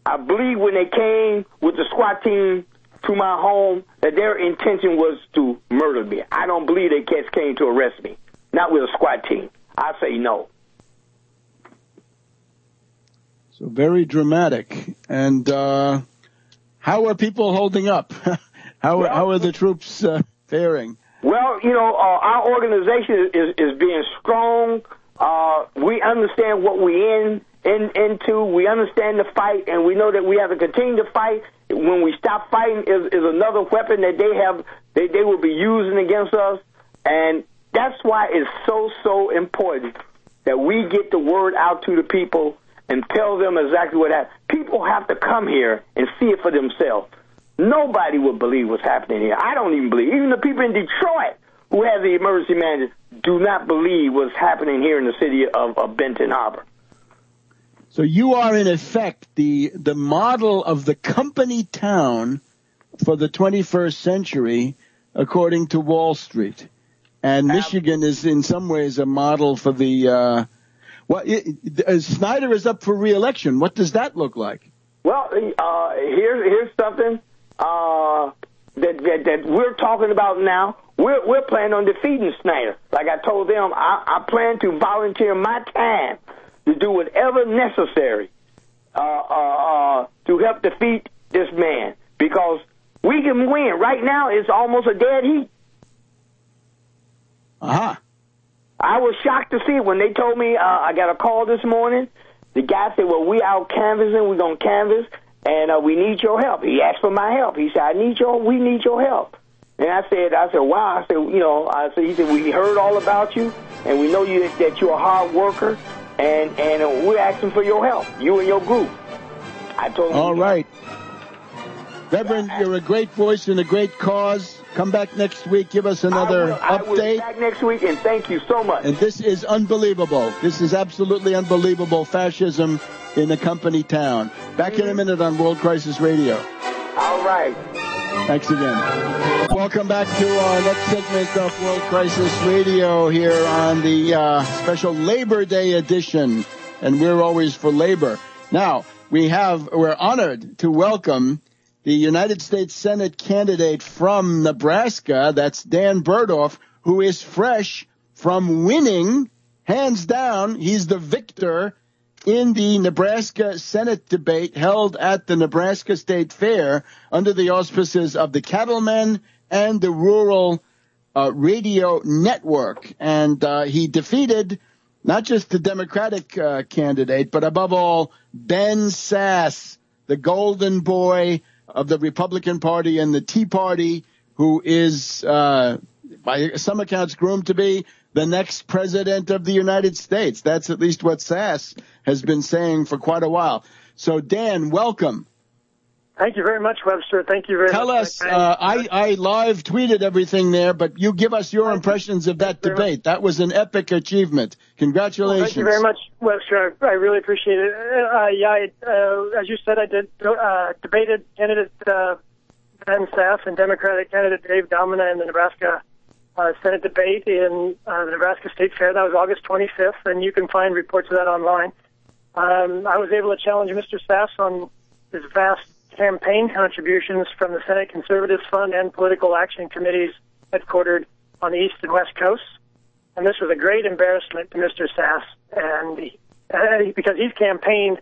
I believe when they came with the SWAT team to my home that their intention was to murder me. I don't believe they came to arrest me, not with a SWAT team. I say no. So very dramatic. And how are people holding up? How are the troops faring? Well, our organization is being strong. We understand what we're into. We understand the fight, and we know that we have to continue to fight. When we stop fighting is another weapon that they will be using against us. And that's why it's so important that we get the word out to the people and tell them exactly what happened. People have to come here and see it for themselves. Nobody would believe what's happening here. I don't even believe. Even the people in Detroit who have the emergency manager do not believe what's happening here in the city of Benton Harbor. So you are, in effect, the model of the company town for the 21st century, according to Wall Street. And Michigan is in some ways a model for the Snyder is up for re-election. What does that look like? Well, here's something that we're talking about now. We're planning on defeating Snyder. Like I told them, I plan to volunteer my time to do whatever necessary to help defeat this man, because we can win. Right now, it's almost a dead heat. Uh-huh. I was shocked to see it when they told me, I got a call this morning. The guy said, well, we out canvassing, we're going to canvass, and we need your help. He asked for my help. He said, we need your help. And I said, wow. He said, we heard all about you, and we know that you're a hard worker, and we're asking for your help, you and your group. I told him. All right. Reverend, you're a great voice and a great cause. Come back next week. Give us another update. I will be back next week, and thank you so much. And this is unbelievable. This is absolutely unbelievable. Fascism in a company town. Back in a minute on World Crisis Radio. All right. Thanks again. Welcome back to our next segment of World Crisis Radio here on the special Labor Day edition. And we're always for labor. Now, we're honored to welcome the United States Senate candidate from Nebraska, that's Dan Berdoff, who is fresh from winning, hands down. He's the victor in the Nebraska Senate debate held at the Nebraska State Fair under the auspices of the Cattlemen and the Rural Radio Network. And he defeated not just the Democratic candidate, but above all, Ben Sasse, the golden boy of the Republican Party and the Tea Party, who is, by some accounts, groomed to be the next president of the United States. That's at least what Sasse has been saying for quite a while. So, Dan, welcome. Thank you very much, Webster. Thank you very much. Tell us, I live tweeted everything there, but you give us your impressions of that debate. That was an epic achievement. Congratulations. Well, thank you very much, Webster. I really appreciate it. As you said, I did debated candidate Ben Sasse and Democratic candidate Dave Domina in the Nebraska Senate debate in the Nebraska State Fair. That was August 25th, and you can find reports of that online. I was able to challenge Mr. Sasse on his vast campaign contributions from the Senate Conservatives Fund and political action committees headquartered on the East and West Coasts. And this was a great embarrassment to Mr. Sasse, and because he's campaigned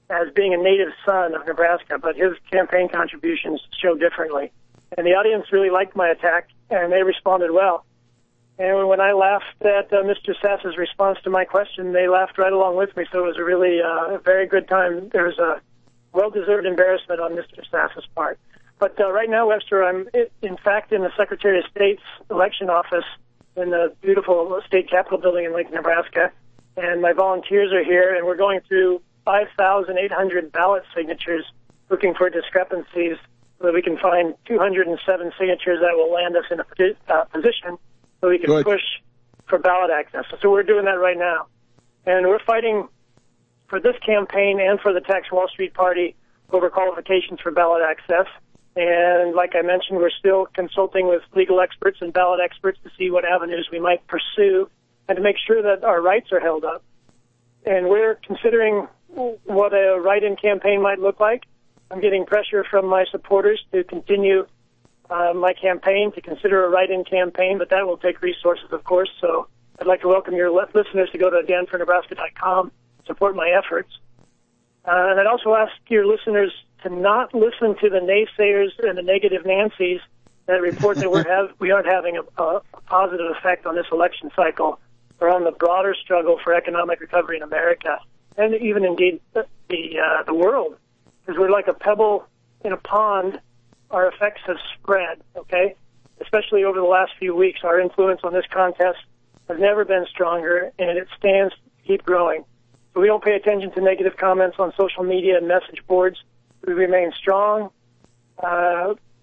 as being a native son of Nebraska, but his campaign contributions show differently. And the audience really liked my attack, and they responded well. And when I laughed at Mr. Sasse's response to my question, they laughed right along with me, so it was a really a very good time. There was a well-deserved embarrassment on Mr. Sasse's part. But right now, Webster, I'm, in fact, in the Secretary of State's election office in the beautiful state capitol building in Lincoln, Nebraska, and my volunteers are here, and we're going through 5,800 ballot signatures looking for discrepancies so that we can find 207 signatures that will land us in a position so we can push for ballot access. So we're doing that right now. And we're fighting for this campaign and for the Tax Wall Street Party over qualifications for ballot access. And like I mentioned, we're still consulting with legal experts and ballot experts to see what avenues we might pursue and to make sure that our rights are held up. And we're considering what a write-in campaign might look like. I'm getting pressure from my supporters to continue my campaign, to consider a write-in campaign, but that will take resources, of course. So I'd like to welcome your listeners to go to danfornebraska.com, support my efforts. And I'd also ask your listeners to not listen to the naysayers and the negative Nancys that report that we aren't having a positive effect on this election cycle or on the broader struggle for economic recovery in America, and even indeed the world. Because we're like a pebble in a pond. Our effects have spread, okay? Especially over the last few weeks, our influence on this contest has never been stronger, and it stands to keep growing. So we don't pay attention to negative comments on social media and message boards. We remain strong.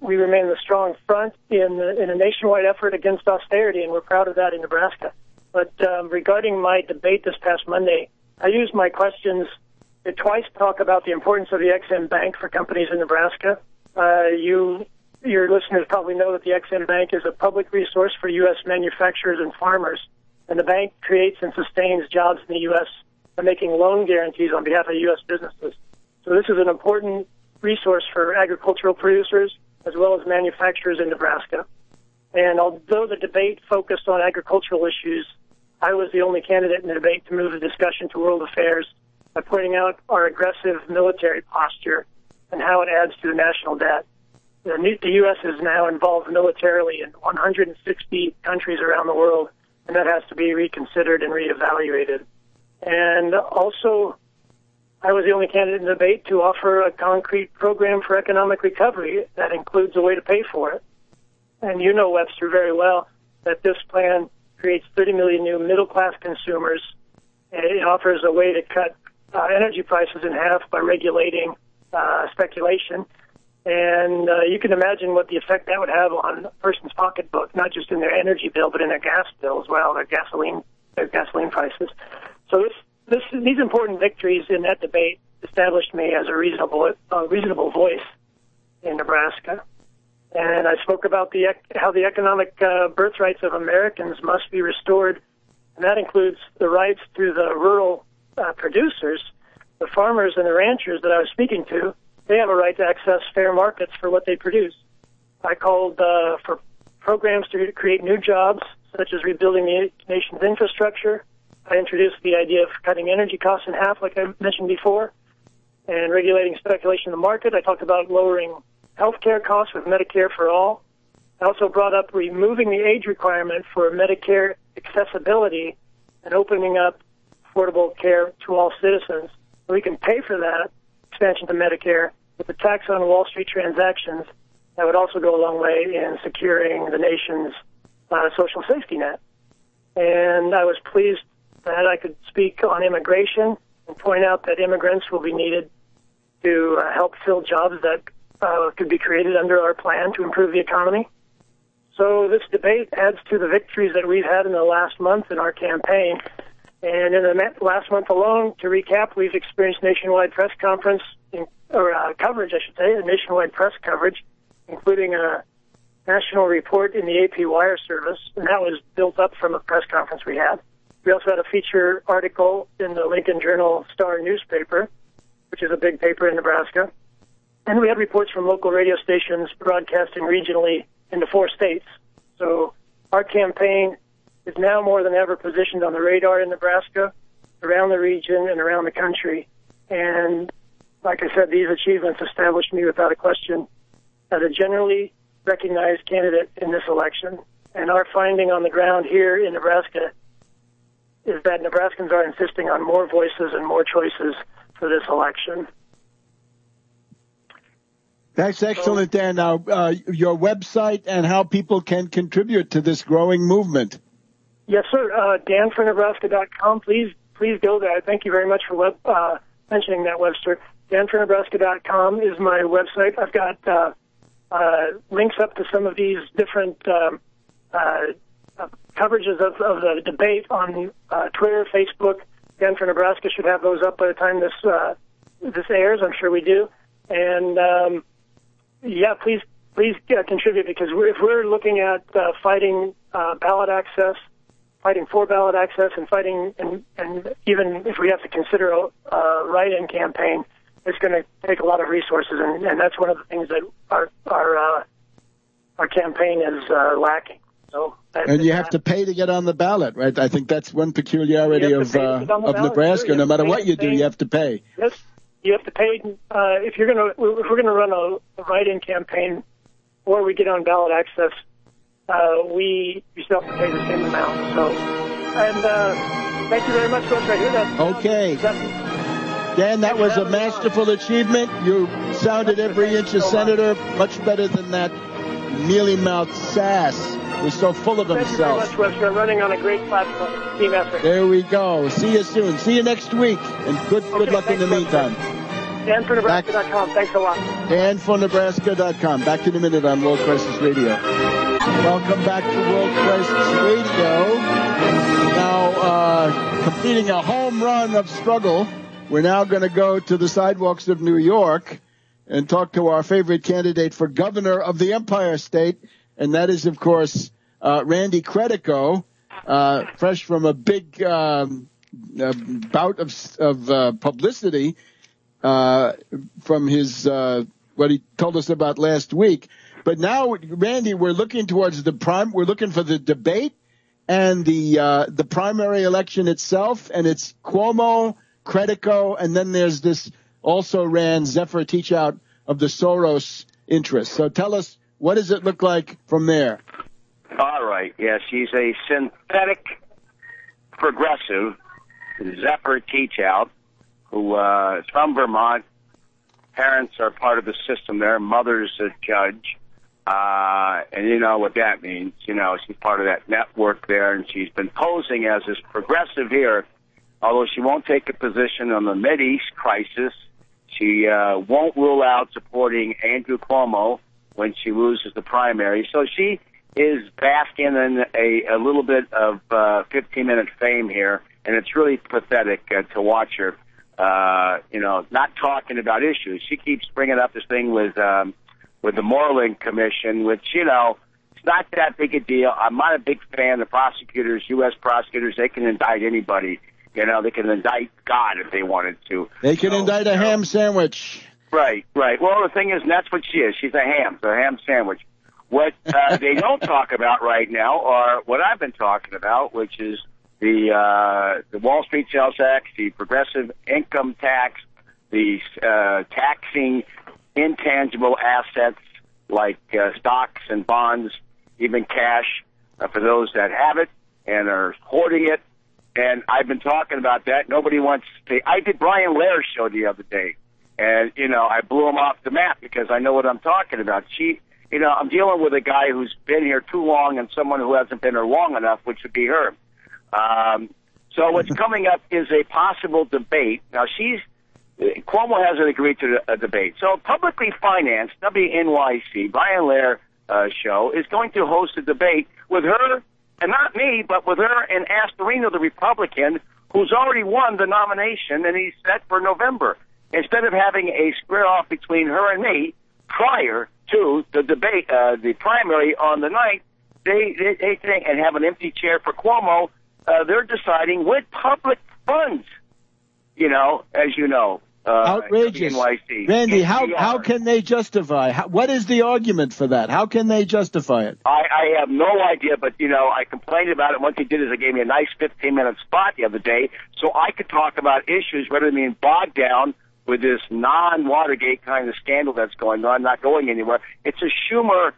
We remain the strong front in a nationwide effort against austerity, and we're proud of that in Nebraska. But regarding my debate this past Monday, I used my questions to twice talk about the importance of the Ex-Im Bank for companies in Nebraska. You your listeners probably know that the Ex-Im Bank is a public resource for U.S. manufacturers and farmers, and the bank creates and sustains jobs in the U.S. by making loan guarantees on behalf of U.S. businesses. So this is an important resource for agricultural producers as well as manufacturers in Nebraska. And although the debate focused on agricultural issues, I was the only candidate in the debate to move the discussion to world affairs by pointing out our aggressive military posture and how it adds to the national debt. The U.S. is now involved militarily in 160 countries around the world, and that has to be reconsidered and reevaluated. And also, I was the only candidate in the debate to offer a concrete program for economic recovery that includes a way to pay for it. And you know, Webster, very well that this plan creates 30 million new middle-class consumers, and it offers a way to cut energy prices in half by regulating speculation. And you can imagine what the effect that would have on a person's pocketbook, not just in their energy bill, but in their gas bill as well, their gasoline prices. So these important victories in that debate established me as a reasonable voice in Nebraska. And I spoke about how the economic birthrights of Americans must be restored, and that includes the rights to the rural producers, the farmers and the ranchers that I was speaking to. They have a right to access fair markets for what they produce. I called for programs to create new jobs, such as rebuilding the nation's infrastructure. I introduced the idea of cutting energy costs in half, like I mentioned before, and regulating speculation in the market. I talked about lowering healthcare costs with Medicare for all. I also brought up removing the age requirement for Medicare accessibility and opening up affordable care to all citizens. We can pay for that expansion to Medicare with a tax on Wall Street transactions that would also go a long way in securing the nation's social safety net. And I was pleased that I could speak on immigration and point out that immigrants will be needed to help fill jobs that could be created under our plan to improve the economy. So this debate adds to the victories that we've had in the last month in our campaign. And in the last month alone, to recap, we've experienced nationwide press coverage, nationwide press coverage, including a national report in the AP Wire service, and that was built up from a press conference we had. We also had a feature article in the Lincoln Journal-Star newspaper, which is a big paper in Nebraska. And we had reports from local radio stations broadcasting regionally into 4 states. So our campaign is now more than ever positioned on the radar in Nebraska, around the region, and around the country. And like I said, these achievements established me without a question as a generally recognized candidate in this election. And our finding on the ground here in Nebraska is that Nebraskans are insisting on more voices and more choices for this election. That's excellent, Dan. Now, your website and how people can contribute to this growing movement. Yes, sir. danfornebraska.com. Please go there. Thank you very much for mentioning that, Webster. danfornebraska.com is my website. I've got links up to some of these different coverages of the debate on Twitter, Facebook. Dan for Nebraska should have those up by the time this airs. I'm sure we do. And please contribute, because if we're looking at fighting ballot access, fighting for ballot access, and fighting, and even if we have to consider a write-in campaign, it's going to take a lot of resources, and that's one of the things that our campaign is lacking. So, and you have to pay to get on the ballot, right? I think that's one peculiarity of Nebraska. Sure. No matter what you do, you have to pay. Yes, you have to pay if we're going to run a write-in campaign, or we get on ballot access. We still have to pay the same amount. So, and thank you very much, folks. Right here. Okay. Dan, that was a masterful achievement. You sounded every inch a senator, much better than that mealy-mouthed sass. Who's so full of himself. Thank you very much, Webster. I'm running on a great platform. Team effort. There we go. See you soon. See you next week. And good luck in the meantime. DanForNebraska.com. Thanks a lot. DanForNebraska.com. Back in a minute on World Crisis Radio. Welcome back to World Crisis Radio. Now, completing a home run of struggle, we're now going to go to the sidewalks of New York and talk to our favorite candidate for governor of the Empire State, and that is, of course, Randy Credico, fresh from a big bout of publicity from his what he told us about last week. But now, Randy, we're looking towards we're looking for the debate and the primary election itself, and it's Cuomo, Credico, and then there's this also ran Zephyr Teachout of the Soros interest. So tell us, what does it look like from there? All right. Yeah, she's a synthetic progressive, Zephyr Teachout, who is from Vermont. Parents are part of the system there. Mother's a judge. And you know what that means. You know, she's part of that network there, and she's been posing as this progressive here, although she won't take a position on the Mideast crisis. She won't rule out supporting Andrew Cuomo when she loses the primary. So she is basking in a little bit of 15-minute fame here, and it's really pathetic to watch her, not talking about issues. She keeps bringing up this thing with the Moreland Commission, which, it's not that big a deal. I'm not a big fan. The prosecutors, U.S. prosecutors, they can indict anybody. They can indict God if they wanted to. They can indict a ham sandwich. Right. Well, the thing is, and that's what she is. She's a ham sandwich. What they don't talk about right now are what I've been talking about, which is the Wall Street Sales Tax, the progressive income tax, the taxing intangible assets like stocks and bonds, even cash, for those that have it and are hoarding it. And I've been talking about that. Nobody wants to. I did Brian Lair's show the other day, and I blew him off the map because I know what I'm talking about. I'm dealing with a guy who's been here too long and someone who hasn't been here long enough, which would be her. So what's coming up is a possible debate. Now, Cuomo hasn't agreed to a debate. So publicly financed, WNYC, Brian Lair show, is going to host a debate with her, and not me, but with her and Astorino, the Republican, who's already won the nomination, and he's set for November. Instead of having a square off between her and me prior to the debate, the primary on the 9th, they think, and have an empty chair for Cuomo, they're deciding with public funds, as you know. Outrageous. NYC. Randy, how can they justify? What is the argument for that? How can they justify it? I have no idea, but, I complained about it. One thing they did is they gave me a nice 15-minute spot the other day so I could talk about issues rather than being bogged down with this non-Watergate kind of scandal that's going on, not going anywhere. It's a Schumer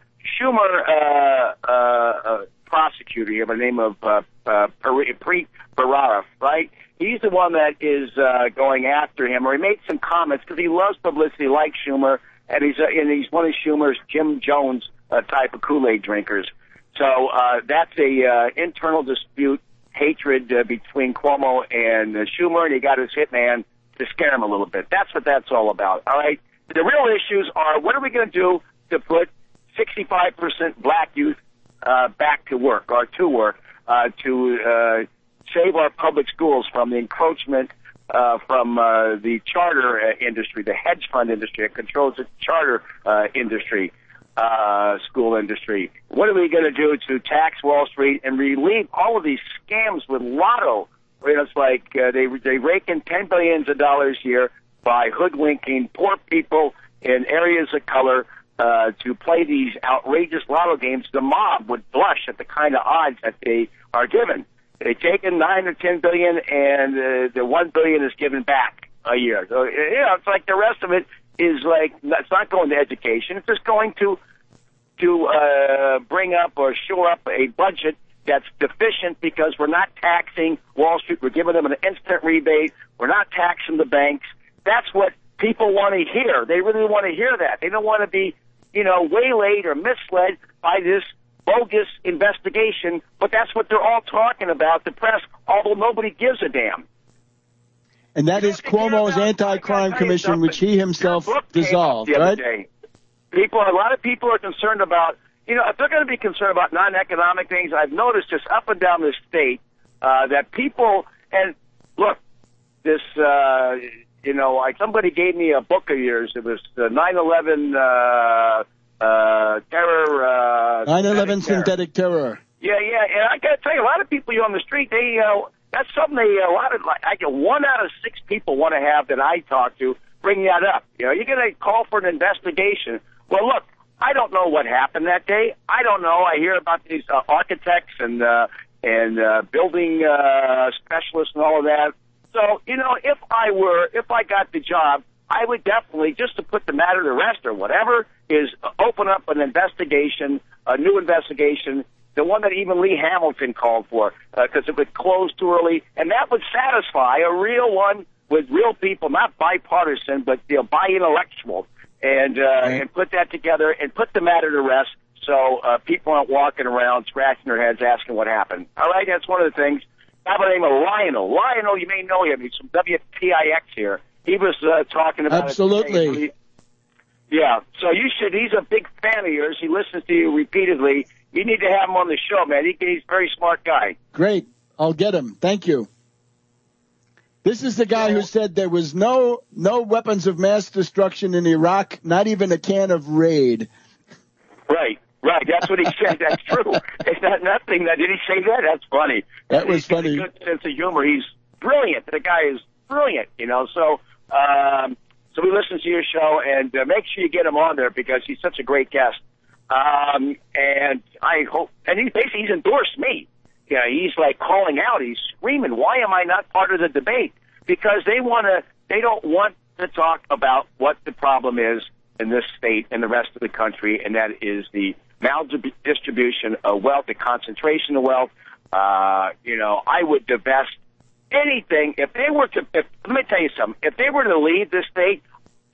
prosecutor here by the name of Preet Bharara, right? He's the one that is going after him, or he made some comments because he loves publicity like Schumer, and he's one of Schumer's Jim Jones type of Kool-Aid drinkers. So that's a internal dispute, hatred between Cuomo and Schumer, and he got his hitman to scare him a little bit. That's what that's all about, all right? The real issues are, what are we going to do to put 65% black youth back to work, or to work, to save our public schools from the encroachment from the charter industry, the hedge fund industry that controls the charter industry, school industry. What are we going to do to tax Wall Street and relieve all of these scams with lotto? It's like they rake in $10 billion a year by hoodwinking poor people in areas of color to play these outrageous lotto games. The mob would blush at the kind of odds that they are given. They take in $9 or $10 billion, and the $1 billion is given back a year. So it's like the rest of it is like, it's not going to education. It's just going to bring up or shore up a budget that's deficient because we're not taxing Wall Street. We're giving them an instant rebate. We're not taxing the banks. That's what people want to hear. They really want to hear that. They don't want to be, waylaid or misled by this bogus investigation, but that's what they're all talking about, the press, although nobody gives a damn. And that is Cuomo's anti-crime commission, which he himself dissolved, right? A lot of people are concerned about, if they're going to be concerned about non-economic things, I've noticed just up and down the state that people, and look, this somebody gave me a book of yours. It was the 9/11 terror. 9/11 synthetic terror. Yeah. And I got to tell you, a lot of people on the street, that's something I get 1 out of 6 people want to have that I talk to bring that up. You're going to call for an investigation. Well, look, I don't know what happened that day. I don't know. I hear about these architects and building specialists and all of that. So, if I got the job, I would definitely, just to put the matter to rest or whatever, is open up an investigation, a new investigation, the one that even Lee Hamilton called for, because it would close too early, and that would satisfy a real one with real people, not bipartisan, but bi-intellectual, and put that together and put the matter to rest so people aren't walking around scratching their heads asking what happened. All right, that's one of the things. How about the name of Lionel? Lionel, you may know him. He's from WPIX here. He was talking about Absolutely. It today. Yeah, so you should. He's a big fan of yours. He listens to you repeatedly. You need to have him on the show, man. He's a very smart guy. Great. I'll get him. Thank you. This is the guy who said there was no weapons of mass destruction in Iraq, not even a can of Raid. Right. That's what he said. That's true. It's not nothing. Did he say that? That's funny. That was funny. He's got a good sense of humor. He's brilliant. The guy is brilliant, So we listen to your show, and make sure you get him on there because he's such a great guest. And I hope, and he's endorsed me. Yeah, he's like calling out. He's screaming, "Why am I not part of the debate?" Because they don't want to talk about what the problem is in this state and the rest of the country, and that is the maldistribution of wealth, the concentration of wealth. I would divest anything if they were to. Let me tell you something. If they were to leave this state,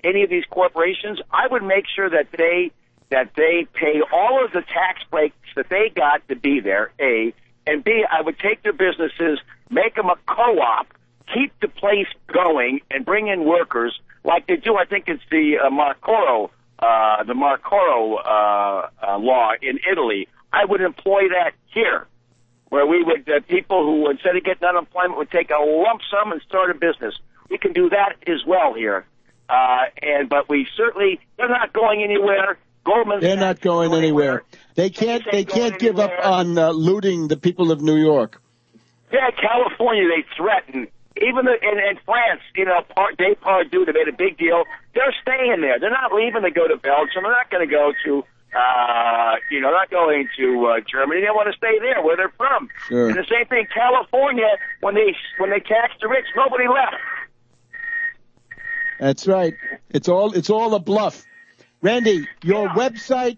any of these corporations, I would make sure that they pay all of the tax breaks that they got to be there. A. And B, I would take their businesses, make them a co-op, keep the place going, and bring in workers like they do. I think it's the Marcoro law in Italy. I would employ that here, where we would people who instead of getting unemployment would take a lump sum and start a business. We can do that as well here. But we certainly they're not going anywhere. They're not going anywhere. They can't give up on looting the people of New York. Yeah, California, they threaten. Even in France, Depardieu, they made a big deal. They're staying there. They're not leaving to go to Belgium. They're not going to go to, not going to Germany. They want to stay there where they're from. Sure. And the same thing, California, when they taxed the rich, nobody left. That's right. It's all a bluff. Randy, your website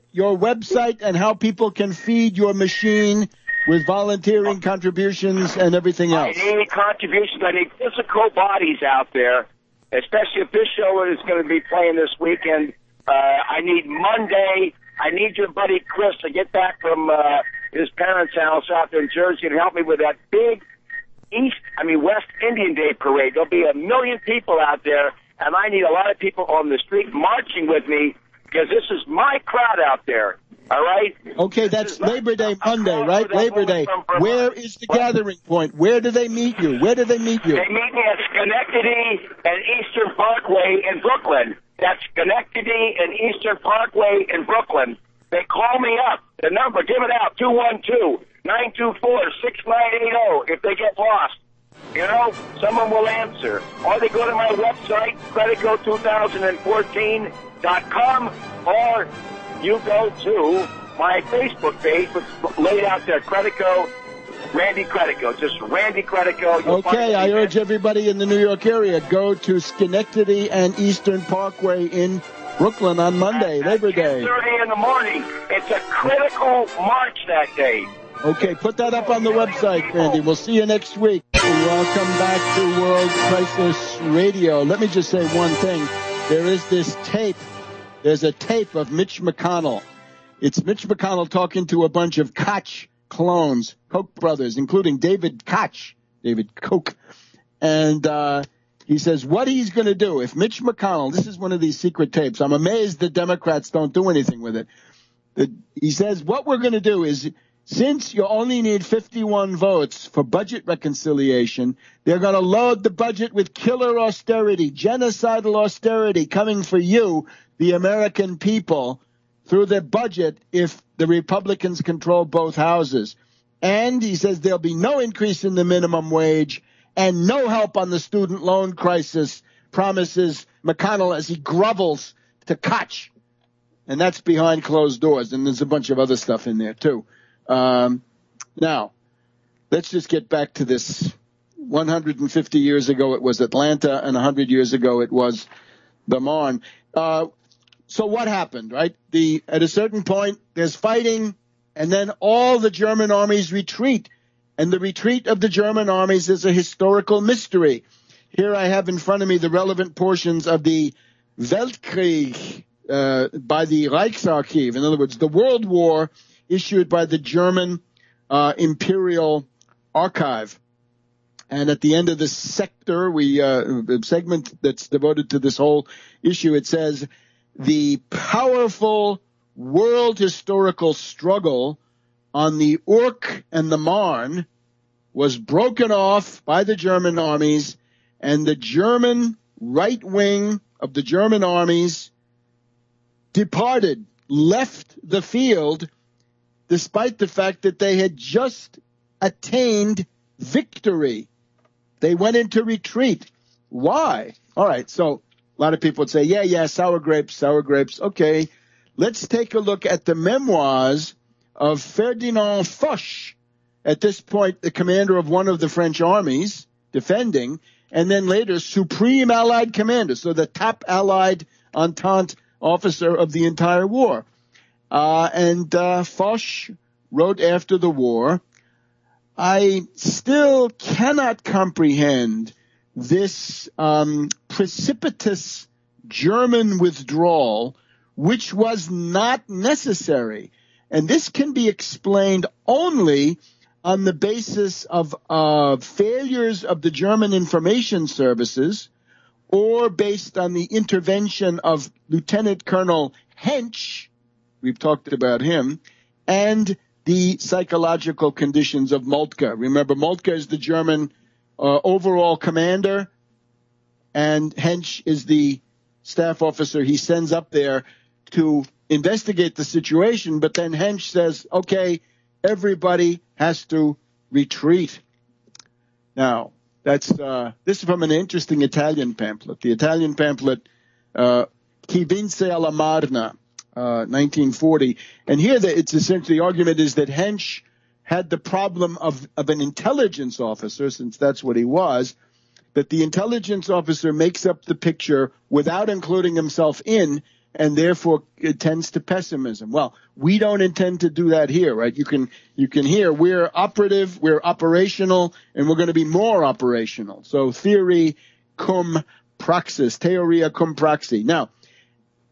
and how people can feed your machine with volunteering contributions and everything else. I need contributions. I need physical bodies out there, especially if this show is going to be playing this weekend. I need Monday. I need your buddy Chris to get back from his parents' house out there in Jersey and help me with that big West Indian Day parade. There'll be 1 million people out there, and I need a lot of people on the street marching with me. Because this is my crowd out there, all right? Okay, that's Labor Day Monday, right? Labor Day. Where is the gathering point? Where do they meet you? They meet me at Schenectady and Eastern Parkway in Brooklyn. That's Schenectady and Eastern Parkway in Brooklyn. They call me up. The number, give it out, 212-924-6980 if they get lost. Someone will answer. Or they go to my website, Credico2014.com, or you go to my Facebook page, which is laid out there, Credico, Randy Credico, just Randy Credico. Okay, I urge everybody in the New York area, go to Schenectady and Eastern Parkway in Brooklyn on Monday, Labor Day. 10:30 in the morning. It's a critical march that day. Okay, put that up on the website, Randy. We'll see you next week. Welcome back to World Crisis Radio. Let me just say one thing. There is this tape. There's a tape of Mitch McConnell. It's Mitch McConnell talking to a bunch of Koch clones, Koch brothers, including David Koch, David Koch. And he says what he's going to do if Mitch McConnell, this is one of these secret tapes. I'm amazed the Democrats don't do anything with it. He says what we're going to do is since you only need 51 votes for budget reconciliation, they're going to load the budget with killer austerity, genocidal austerity coming for you, the American people, through their budget if the Republicans control both houses. And he says there'll be no increase in the minimum wage and no help on the student loan crisis, promises McConnell as he grovels to Koch. And that's behind closed doors. And there's a bunch of other stuff in there, too. Now, let's just get back to this. 150 years ago, it was Atlanta, and 100 years ago, it was the Marne. So what happened, right? At a certain point, there's fighting, and then all the German armies retreat. And the retreat of the German armies is a historical mystery. Here I have in front of me the relevant portions of the Weltkrieg by the Reichsarchiv. In other words, the World War issued by the German Imperial Archive. And at the end of this sector, segment that's devoted to this whole issue, it says, the powerful world historical struggle on the Ourcq and the Marne was broken off by the German armies, and the German right wing of the German armies departed, left the field, despite the fact that they had just attained victory. They went into retreat. Why? All right, so a lot of people would say, yeah, sour grapes. Okay, let's take a look at the memoirs of Ferdinand Foch, at this point the commander of one of the French armies defending, and then later Supreme Allied Commander, so the top Allied Entente officer of the entire war. And Foch wrote after the war, I still cannot comprehend this precipitous German withdrawal, which was not necessary. And this can be explained only on the basis of failures of the German information services, or based on the intervention of Lieutenant Colonel Hentsch, we've talked about him, and the psychological conditions of Moltke. Remember, Moltke is the German overall commander, and Hentsch is the staff officer he sends up there to investigate the situation. But then Hentsch says, okay, everybody has to retreat. Now, this is from an interesting Italian pamphlet. The Italian pamphlet, Chi vinse alla Marna, 1940. And here it's essentially the argument is that Hentsch had the problem of an intelligence officer, since that's what he was, that the intelligence officer makes up the picture without including himself in, and therefore it tends to pessimism. Well, we don't intend to do that here, right? You can hear we're operative, we're operational, and we're going to be more operational. So theory cum praxis, theoria cum praxi. Now,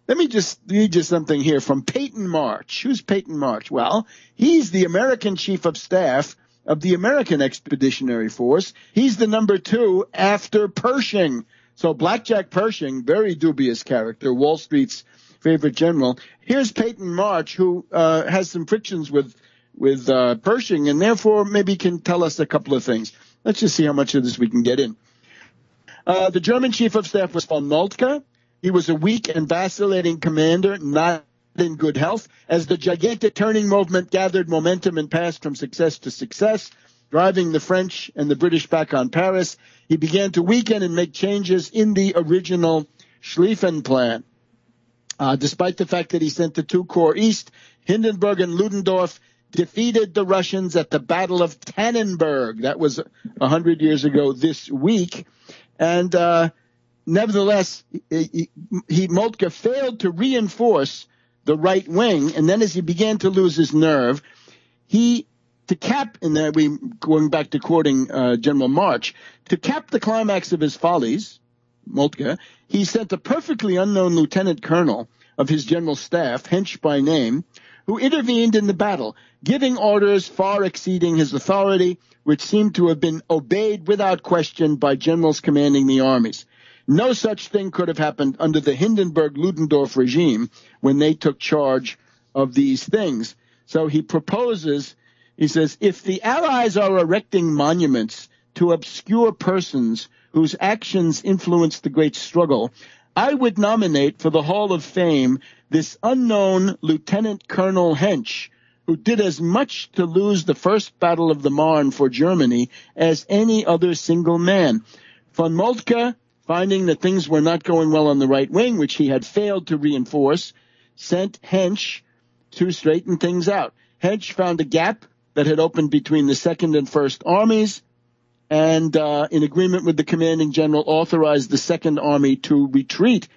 let me just read you something here from Peyton March. Who's Peyton March? Well, he's the American chief of staff of the American Expeditionary Force. He's the number 2 after Pershing. So Blackjack Pershing, very dubious character, Wall Street's favorite general. Here's Peyton March, who has some frictions with Pershing, and therefore maybe can tell us a couple of things. Let's just see how much of this we can get in. The German chief of staff was von Moltke. He was a weak and vacillating commander, not in good health. As the gigantic turning movement gathered momentum and passed from success to success, driving the French and the British back on Paris, he began to weaken and make changes in the original Schlieffen plan. Despite the fact that he sent the 2 Corps east, Hindenburg and Ludendorff defeated the Russians at the Battle of Tannenberg. That was 100 years ago this week. And nevertheless, Moltke failed to reinforce the right wing. And then as he began to lose his nerve, going back to quoting General March, to cap the climax of his follies, Moltke, he sent a perfectly unknown lieutenant colonel of his general staff, Hentsch by name, who intervened in the battle, giving orders far exceeding his authority, which seemed to have been obeyed without question by generals commanding the armies. No such thing could have happened under the Hindenburg-Ludendorff regime when they took charge of these things. So he proposes He says, if the Allies are erecting monuments to obscure persons whose actions influenced the great struggle, I would nominate for the Hall of Fame this unknown Lieutenant Colonel Hentsch, who did as much to lose the First Battle of the Marne for Germany as any other single man. Von Moltke, finding that things were not going well on the right wing, which he had failed to reinforce, sent Hentsch to straighten things out. Hentsch found a gap that had opened between the Second and First Armies, and in agreement with the commanding general, authorized the Second Army to retreat.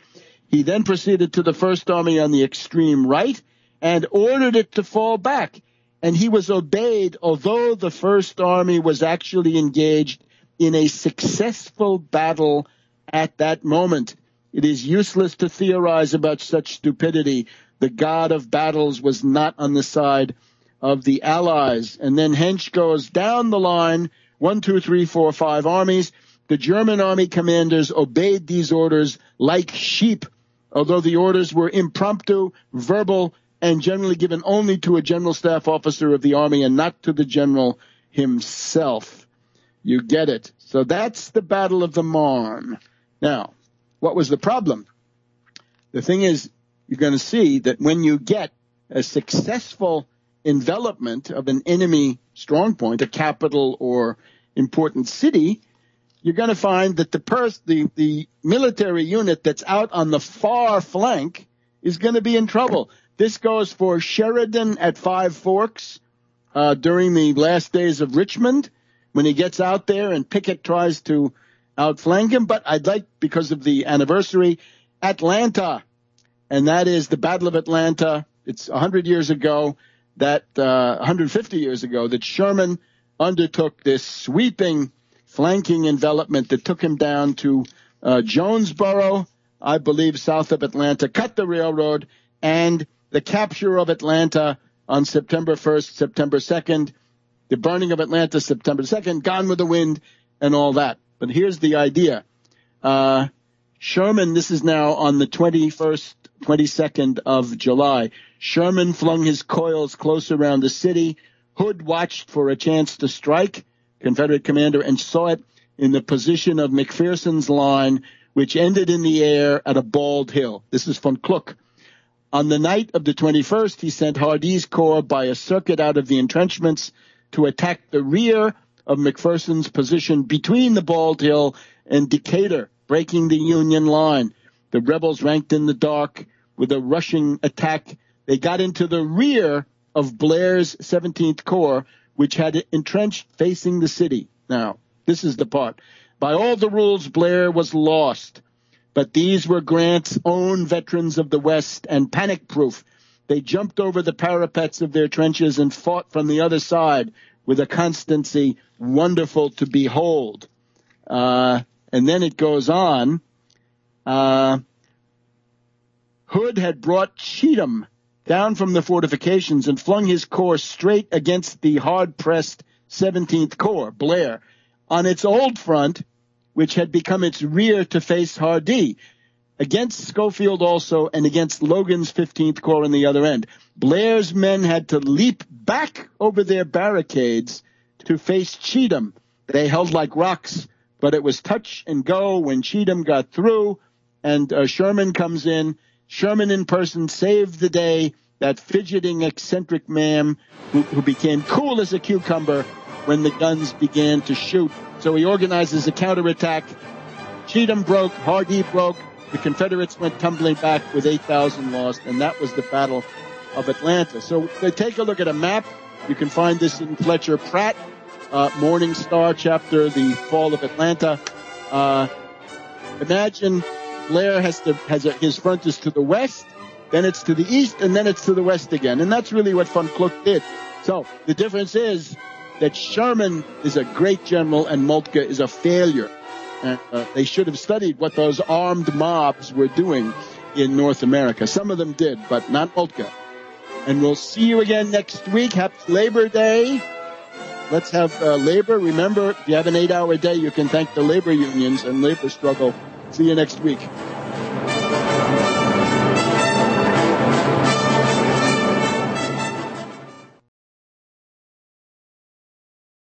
He then proceeded to the First Army on the extreme right and ordered it to fall back. And he was obeyed, although the First Army was actually engaged in a successful battle at that moment. It is useless to theorize about such stupidity. The god of battles was not on the side of the Allies. And then Hentsch goes down the line, 1, 2, 3, 4, 5 armies. The German army commanders obeyed these orders like sheep, although the orders were impromptu, verbal, and generally given only to a general staff officer of the army and not to the general himself. You get it. So that's the Battle of the Marne. Now, what was the problem? The thing is, you're going to see that when you get a successful envelopment of an enemy strongpoint, a capital or important city, you're going to find that the military unit that's out on the far flank is going to be in trouble. This goes for Sheridan at Five Forks during the last days of Richmond, when he gets out there and Pickett tries to outflank him. But I'd like, because of the anniversary, Atlanta, and that is the Battle of Atlanta. It's 100 years ago, 150 years ago, that Sherman undertook this sweeping flanking envelopment that took him down to Jonesboro, I believe, south of Atlanta, cut the railroad, and the capture of Atlanta on September 1st, September 2nd, the burning of Atlanta September 2nd, Gone with the Wind, and all that. But here's the idea. Sherman, this is now on the 22nd of July. Sherman flung his coils close around the city. Hood watched for a chance to strike, Confederate commander, and saw it in the position of McPherson's line, which ended in the air at a bald hill. This is von Kluck. On the night of the 21st, he sent Hardee's corps by a circuit out of the entrenchments to attack the rear of McPherson's position between the Bald Hill and Decatur, breaking the Union line. The rebels ranked in the dark with a rushing attack. They got into the rear of Blair's 17th Corps, which had entrenched facing the city. Now, this is the part. By all the rules, Blair was lost. But these were Grant's own veterans of the West and panic-proof. They jumped over the parapets of their trenches and fought from the other side with a constancy wonderful to behold. And then it goes on. Hood had brought Cheatham down from the fortifications and flung his corps straight against the hard-pressed 17th Corps, Blair, on its old front, which had become its rear to face Hardee, against Schofield also, and against Logan's 15th Corps on the other end. Blair's men had to leap back over their barricades to face Cheatham. They held like rocks, but it was touch and go when Cheatham got through, and Sherman comes in. Sherman in person saved the day, that fidgeting, eccentric man who became cool as a cucumber when the guns began to shoot. So he organizes a counterattack. Cheatham broke, Hardee broke. The Confederates went tumbling back with 8,000 lost, and that was the Battle of Atlanta. So take a look at a map. You can find this in Fletcher Pratt, Morning Star chapter, The Fall of Atlanta. Imagine Blair his front is to the west, then it's to the east, and then it's to the west again. And that's really what von Kluck did. So the difference is that Sherman is a great general and Moltke is a failure. And they should have studied what those armed mobs were doing in North America. Some of them did, but not Moltke. And we'll see you again next week. Happy Labor Day. Let's have labor. Remember, if you have an 8-hour day, you can thank the labor unions and labor struggle. See you next week.